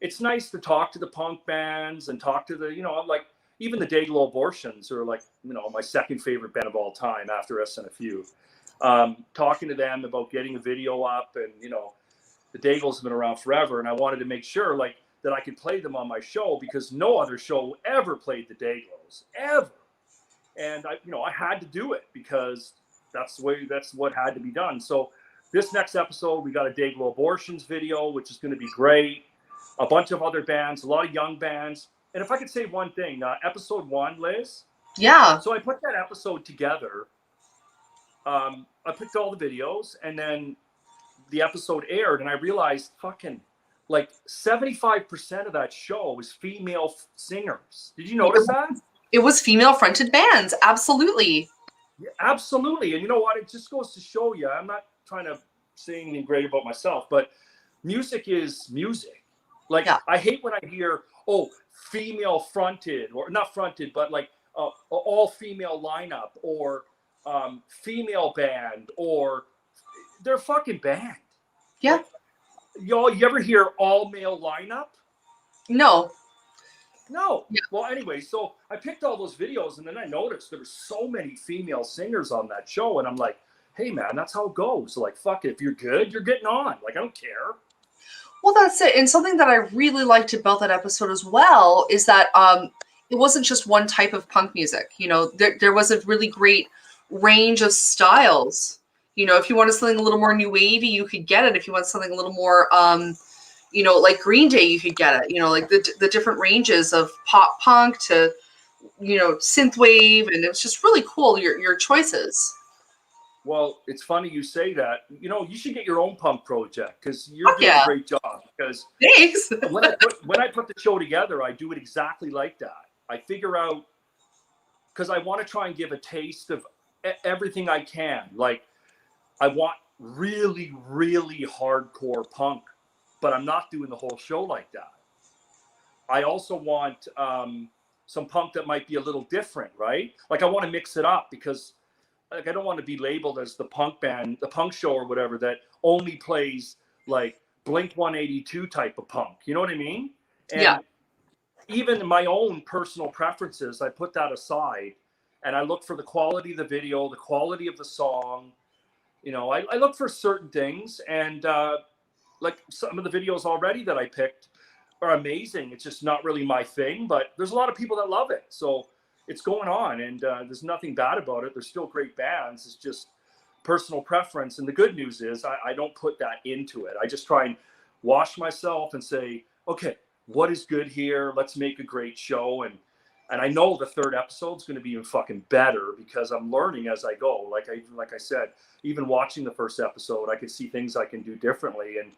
it's nice to talk to the punk bands and talk to the, like even the Dayglow Abortions are like, my second favorite band of all time after SNFU. Talking to them about getting a video up and, the Dayglows have been around forever. And I wanted to make sure like that I could play them on my show because no other show ever played the Dayglows ever. And I had to do it because that's what had to be done. So this next episode, we got a Dayglow Abortions video, which is going to be great. a bunch of other bands, a lot of young bands. And if I could say one thing, episode 1, Liz. Yeah. So I put that episode together. I picked all the videos, and then the episode aired, and I realized fucking like 75% of that show was female singers. Did you notice that? It was female fronted bands. Absolutely. Yeah, absolutely. And you know what? It just goes to show you, I'm not trying to say anything great about myself, but music is music. Like, Yeah. I hate when I hear, oh, female fronted, or not fronted, but like all female lineup, or female band, or they're fucking band. Yeah. Like, y'all, you ever hear all male lineup? No. No. Yeah. Well, anyway, so I picked all those videos, and then I noticed there were so many female singers on that show, and I'm like, hey man, that's how it goes. Like, fuck it, if you're good, you're getting on. Like, I don't care. Well, that's it. And something that I really liked about that episode as well is that it wasn't just one type of punk music. You know, there was a really great range of styles. You know, if you wanted something a little more new wavy, you could get it. If you want something a little more, you know, like Green Day, you could get it. You know, like the different ranges of pop punk to, you know, synth wave, and it was just really cool, your choices. Well, it's funny you say that. You know, you should get your own punk project, because you're doing a great job. Because thanks. when I put the show together, I do it exactly like that. I figure out, because I want to try and give a taste of everything I can. Like, I want really, really hardcore punk, but I'm not doing the whole show like that. I also want some punk that might be a little different, right? Like, I want to mix it up, because like, I don't want to be labeled as the punk band, the punk show or whatever, that only plays like Blink 182 type of punk. You know what I mean? And yeah. Even in my own personal preferences, I put that aside, and I look for the quality of the video, the quality of the song. You know, I look for certain things, and like some of the videos already that I picked are amazing. It's just not really my thing, but there's a lot of people that love it. So it's going on, and there's nothing bad about it. There's still great bands. It's just personal preference. And the good news is I don't put that into it. I just try and wash myself and say, okay, what is good here? Let's make a great show. And I know the third episode is going to be even fucking better, because I'm learning as I go. Like I said, even watching the first episode, I can see things I can do differently. And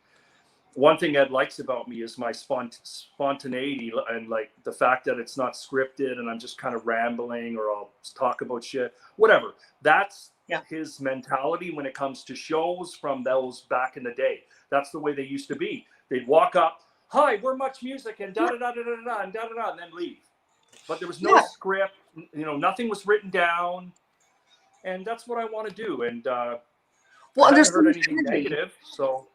one thing Ed likes about me is my spontaneity, and like the fact that it's not scripted and I'm just kind of rambling, or I'll talk about shit, whatever. That's his mentality when it comes to shows from those back in the day. That's the way they used to be. They'd walk up, hi, we're Much Music, and da-da-da-da-da-da, and da-da-da, and then leave. But there was no script, you know, nothing was written down. And that's what I want to do. And I haven't heard anything negative, so...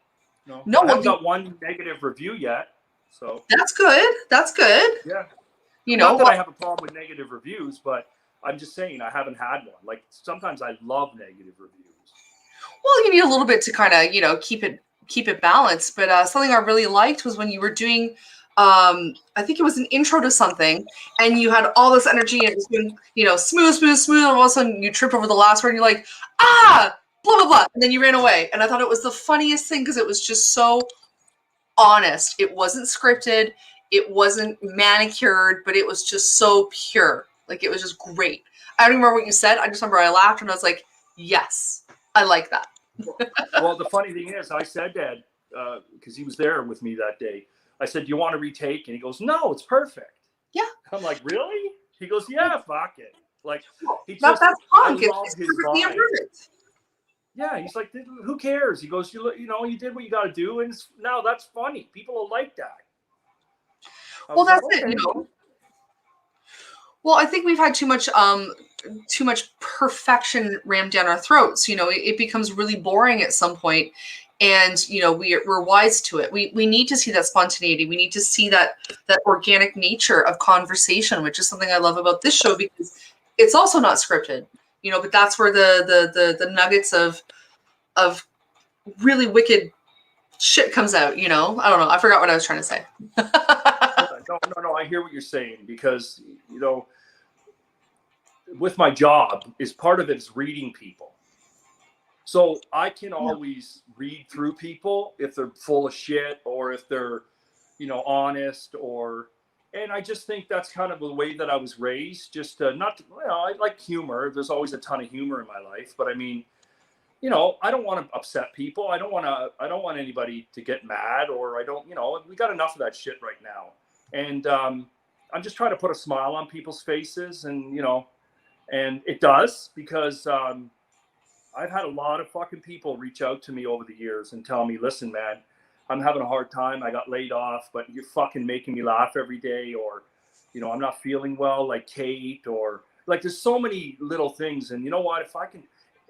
No, I haven't got one negative review yet, so that's good. That's good. Yeah, you know, not that I have a problem with negative reviews, but I'm just saying I haven't had one. Like, sometimes I love negative reviews. Well, you need a little bit to kind of, you know, keep it balanced. But something I really liked was when you were doing, I think it was an intro to something, and you had all this energy, and it was doing, you know, smooth, and all of a sudden you tripped over the last word, and you're like, ah. Blah, blah, blah. And then you ran away. And I thought it was the funniest thing, because it was just so honest. It wasn't scripted. It wasn't manicured, but it was just so pure. Like, it was just great. I don't remember what you said. I just remember I laughed, and I was like, yes, I like that. Well, the funny thing is, I said that, because he was there with me that day. I said, do you want to retake? And he goes, no, it's perfect. Yeah. I'm like, really? He goes, yeah, fuck it. Like, he that's punk. I love his vibe. Perfect. Yeah, he's like, who cares? He goes, you know, you did what you got to do, and now that's funny. People will like that. Well, that's it. You know. Well, I think we've had too much perfection rammed down our throats. You know, it becomes really boring at some point, and you know, we're wise to it. We need to see that spontaneity. We need to see that organic nature of conversation, which is something I love about this show, because it's also not scripted. You know, but that's where the nuggets of really wicked shit comes out. You know, I don't know. I forgot what I was trying to say. No. I hear what you're saying, because, you know, with my job, is part of it is reading people. So I can always read through people if they're full of shit, or if they're, honest and I just think that's kind of the way that I was raised. Just not, I like humor. There's always a ton of humor in my life, but I mean, I don't want to upset people. I don't want anybody to get mad, or we got enough of that shit right now. And I'm just trying to put a smile on people's faces, and and it does, because I've had a lot of fucking people reach out to me over the years and tell me, listen, man, I'm having a hard time. I got laid off, but you're fucking making me laugh every day. Or, I'm not feeling well, like Kate, or like, there's so many little things. And you know what,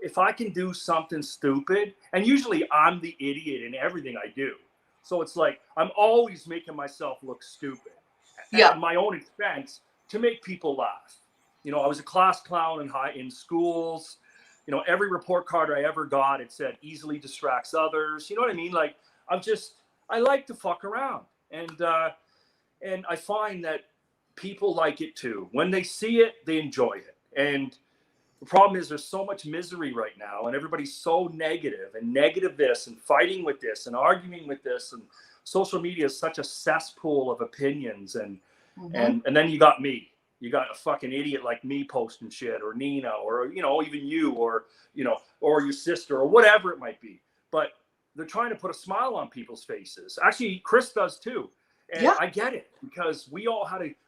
if I can do something stupid, and usually I'm the idiot in everything I do. So it's like, I'm always making myself look stupid at my own expense to make people laugh. I was a class clown in schools. Every report card I ever got, it said easily distracts others. You know what I mean? Like, I like to fuck around. And I find that people like it too. When they see it, they enjoy it. And the problem is there's so much misery right now, and everybody's so negative this and fighting with this and arguing with this, and social media is such a cesspool of opinions. And then you got me. You got a fucking idiot like me posting shit, or Nina, or even you, or or your sister, or whatever it might be. But they're trying to put a smile on people's faces. Actually, Chris does too. And I get it, because we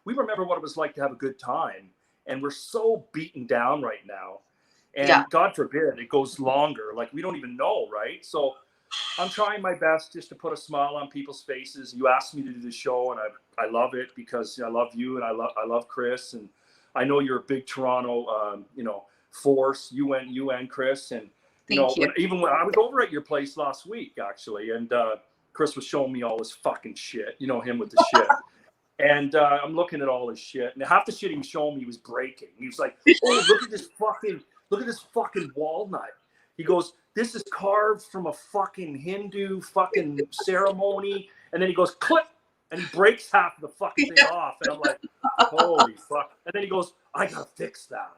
remember what it was like to have a good time. And we're so beaten down right now. And God forbid it goes longer. Like, we don't even know, right? So I'm trying my best just to put a smile on people's faces. You asked me to do the show, and I love it, because I love you, and I love Chris, and I know you're a big Toronto force. You and Chris, and Thank you. Even when I was over at your place last week, actually, and Chris was showing me all his fucking shit. Him with the shit. And I'm looking at all his shit, and half the shit he was showing me was breaking. He was like, "Oh, look at this fucking walnut." He goes, "This is carved from a fucking Hindu fucking ceremony." And then he goes, "Clip," and he breaks half of the fucking thing off. And I'm like, "Holy fuck!" And then he goes, "I gotta fix that."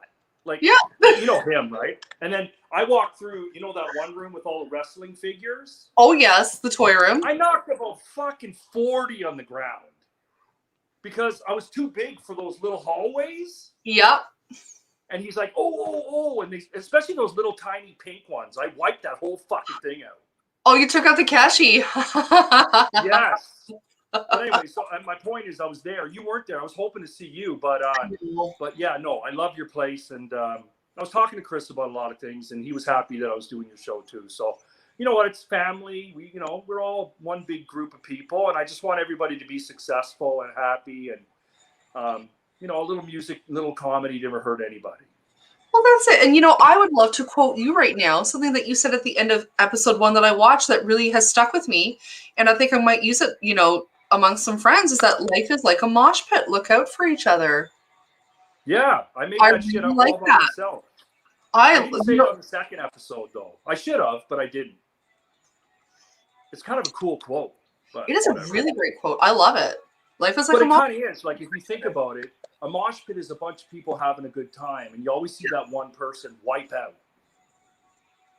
Like, you know him, right? And then I walked through, that one room with all the wrestling figures. Oh yes, the toy room. I knocked about fucking 40 on the ground, because I was too big for those little hallways. Yep. And he's like, oh, and especially those little tiny pink ones. I wiped that whole fucking thing out. Oh, you took out the cashy. Yes. But anyway, so my point is, I was there. You weren't there. I was hoping to see you, but yeah, no, I love your place, and I was talking to Chris about a lot of things, and he was happy that I was doing your show too. So, you know what? It's family. We're all one big group of people, and I just want everybody to be successful and happy, and a little music, little comedy never hurt anybody. Well, that's it. And I would love to quote you right now, something that you said at the end of episode 1 that I watched that really has stuck with me, and I think I might use it, amongst some friends, is that life is like a mosh pit. Look out for each other. Yeah, I made that shit up all by myself. I didn't say it on the second episode, though. I should have, but I didn't. It's kind of a cool quote. But it is a really great quote. I love it. Life is like a mosh pit. But it kind of is. Like, if you think about it, a mosh pit is a bunch of people having a good time, and you always see that one person wipe out.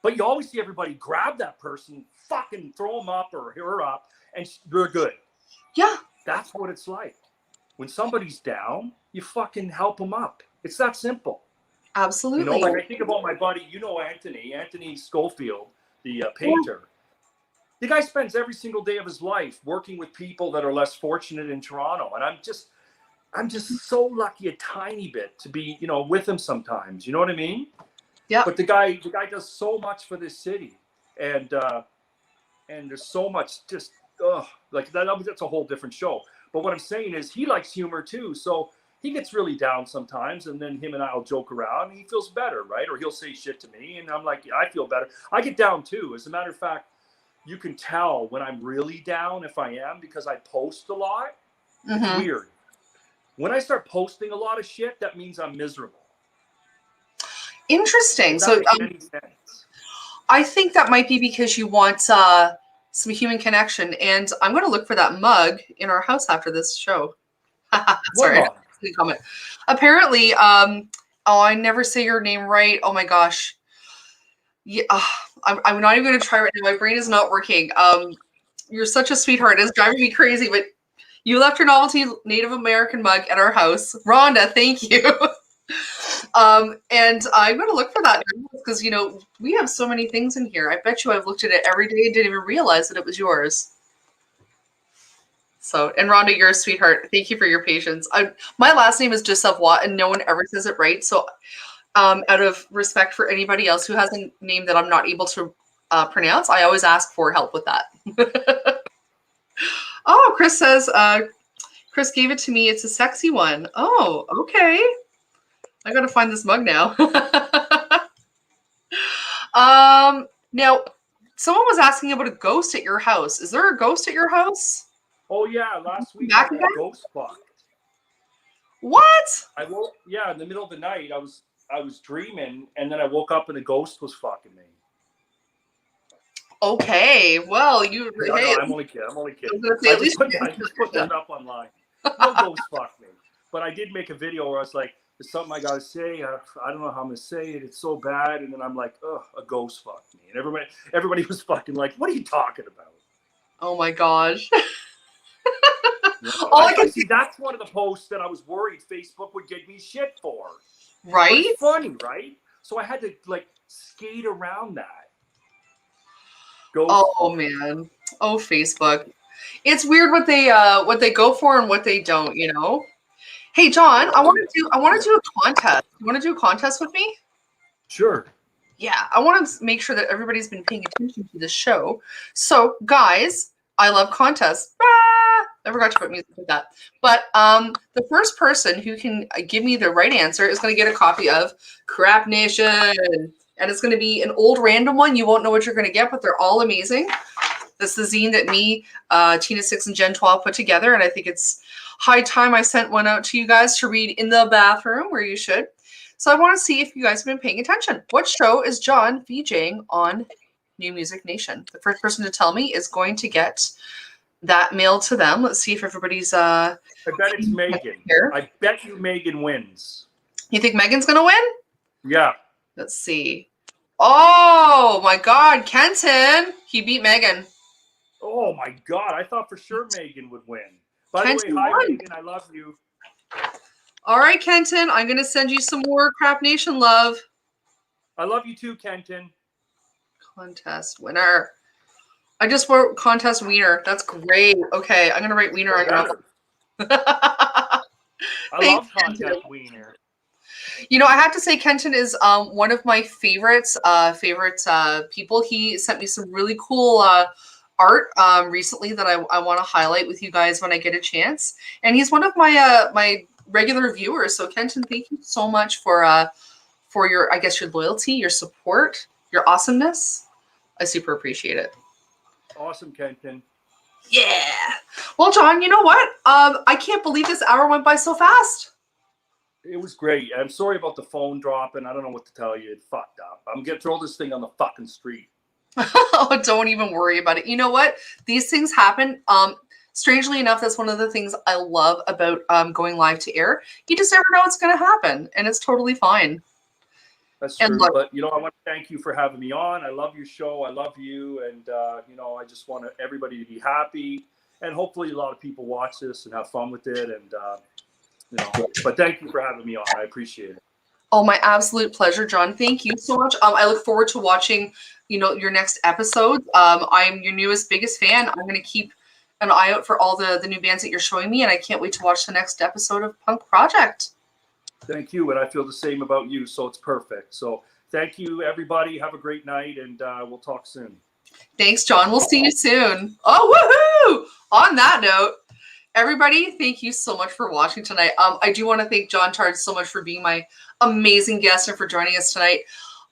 But you always see everybody grab that person, fucking throw them up or her up, and they're good. Yeah. That's what it's like. When somebody's down, you fucking help them up. It's that simple. Absolutely. Like, I think about my buddy, Anthony Schofield, the painter. Yeah. The guy spends every single day of his life working with people that are less fortunate in Toronto. And I'm just so lucky a tiny bit to be, with him sometimes. You know what I mean? Yeah. But the guy does so much for this city. And there's so much just, that's a whole different show. But what I'm saying is, he likes humor too. So he gets really down sometimes, and then him and I'll joke around, and he feels better, right? Or he'll say shit to me, and I'm like, yeah, I feel better. I get down too. As a matter of fact, you can tell when I'm really down, if I am, because I post a lot. Mm-hmm. It's weird. When I start posting a lot of shit, that means I'm miserable. Interesting. So I think that might be because you want some human connection, and I'm going to look for that mug in our house after this show. Sorry, comment. Apparently, I never say your name right. Oh my gosh. Yeah, I'm not even going to try right now. My brain is not working. You're such a sweetheart. It's driving me crazy, but You left your novelty Native American mug at our house. Rhonda, thank you. And I'm going to look for that because, you know, we have so many things in here. I bet you I've looked at it every day and didn't even realize that it was yours. So, and Rhonda, you're a sweetheart. Thank you for your patience. My last name is Giselle and no one ever says it right. So out of respect for anybody else who has a name that I'm not able to pronounce, I always ask for help with that. Oh, Chris says, Chris gave it to me. It's a sexy one. Oh, okay. I got to find this mug now. Now, someone was asking about a ghost at your house. Is there a ghost at your house? Oh yeah, last week I got ghost fucked. What? I woke, yeah, in the middle of the night. I was dreaming, and then I woke up and a ghost was fucking me. Okay, well, you. No, hey, no, I'm only kidding. I just put that up online. No ghost fucked me, but I did make a video where I was like, "There's something I gotta say. I don't know how I'm gonna say it. It's so bad." And then I'm like, "Ugh, a ghost fucked me," and everybody was fucking like, "What are you talking about?" Oh my gosh. I see. That's one of the posts that I was worried Facebook would give me shit for. Right? But it's funny, right? So I had to like skate around that. Oh man. Oh, Facebook. It's weird what they go for and what they don't, you know. Hey John, I want to do a contest. You want to do a contest with me? Sure. Yeah, I want to make sure that everybody's been paying attention to this show. So, guys, I love contests. I forgot to put music with that. But the first person who can give me the right answer is going to get a copy of Crap Nation. And it's going to be an old random one. You won't know what you're going to get, but they're all amazing. This is the zine that me, Tina 6, and Gen 12 put together. And I think it's high time I sent one out to you guys to read in the bathroom, where you should. So I want to see if you guys have been paying attention. What show is John VJing on New Music Nation? The first person to tell me is going to get that mailed to them. Let's see if everybody's... I bet it's Megan. Here. I bet you Megan wins. You think Megan's going to win? Yeah. Let's see. Oh, my God. Kenton. He beat Megan. Oh, my God. I thought for sure Megan would win. By the way, hi, Megan. I love you. All right, Kenton. I'm going to send you some more Crap Nation love. I love you too, Kenton. Contest winner. I just wrote contest wiener. That's great. Okay, I'm going to write wiener on your I love contest wiener. You know, I have to say Kenton is one of my favorites people. He sent me some really cool art recently that I want to highlight with you guys when I get a chance. And he's one of my my regular viewers. So Kenton, thank you so much for your, I guess, your loyalty, your support, your awesomeness. I super appreciate it. Awesome, Kenton. Yeah. Well, John, you know what? I can't believe this hour went by so fast. It was great. I'm sorry about the phone dropping. I don't know what to tell you. It fucked up. I'm going to throw this thing on the fucking street. Oh, don't even worry about it. You know what? These things happen. Strangely enough, that's one of the things I love about going live to air. You just never know what's going to happen, and it's totally fine. That's true. Look, but, you know, I want to thank you for having me on. I love your show. I love you. And, you know, I just want everybody to be happy. And hopefully a lot of people watch this and have fun with it. And, you know, but thank you for having me on. I appreciate it. Oh, my absolute pleasure, John. Thank you so much. I look forward to watching, you know, your next episode. I'm your newest, biggest fan. I'm going to keep an eye out for all the new bands that you're showing me, and I can't wait to watch the next episode of Punk Projekt. Thank you, and I feel the same about you, so it's perfect. So thank you, everybody. Have a great night, and we'll talk soon. Thanks, John. We'll see you soon. Oh, woohoo! On that note, everybody, thank you so much for watching tonight. I do want to thank John Tard so much for being my amazing guest and for joining us tonight.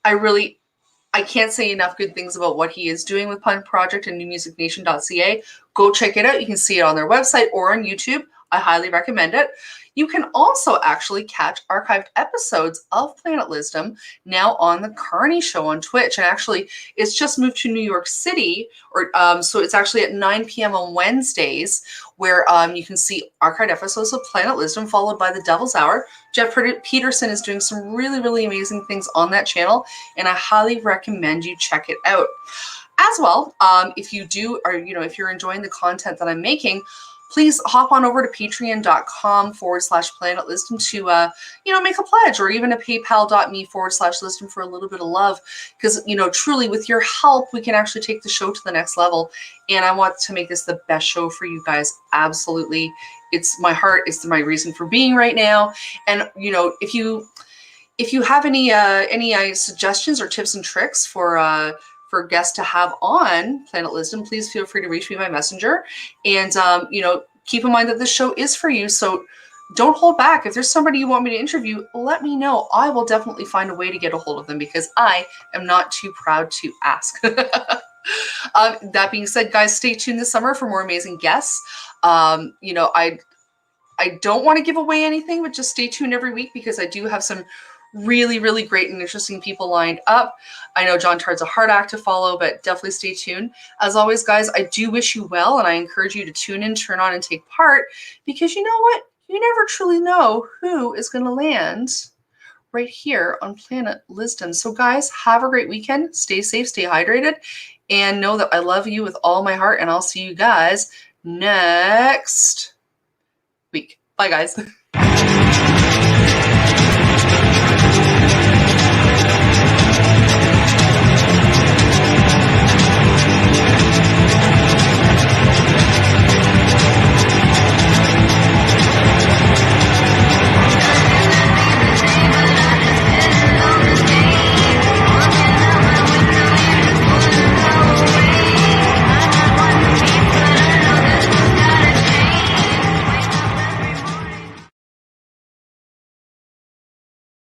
I can't say enough good things about what he is doing with Punk Projekt and newmusicnation.ca. Go check it out. You can see it on their website or on YouTube. I highly recommend it. You can also actually catch archived episodes of Planet Lizzdom now on the Carney Show on Twitch. And actually, it's just moved to New York City, or so it's actually at 9 p.m. on Wednesdays, where you can see archived episodes of Planet Lizzdom followed by The Devil's Hour. Jeff Peterson is doing some really, really amazing things on that channel, and I highly recommend you check it out. As well, if you do, or if you're enjoying the content that I'm making, please hop on over to patreon.com/Planet Lizzdom to, make a pledge, or even a paypal.me/Lizzdom for a little bit of love. Because, truly with your help, we can actually take the show to the next level. And I want to make this the best show for you guys. Absolutely. It's my heart. It's my reason for being right now. And, if you have any suggestions or tips and tricks for guests to have on Planet Lizzdom, please feel free to reach me by messenger. And, keep in mind that this show is for you. So don't hold back. If there's somebody you want me to interview, let me know. I will definitely find a way to get a hold of them, because I am not too proud to ask. That being said, guys, stay tuned this summer for more amazing guests. I don't want to give away anything, but just stay tuned every week, because I do have some really, really great and interesting people lined up. I know John Tard's a hard act to follow, but definitely stay tuned. As always, guys, I do wish you well, and I encourage you to tune in, turn on, and take part, because you know what? You never truly know who is going to land right here on Planet Lizzdom. So, guys, have a great weekend. Stay safe, stay hydrated, and know that I love you with all my heart, and I'll see you guys next week. Bye, guys.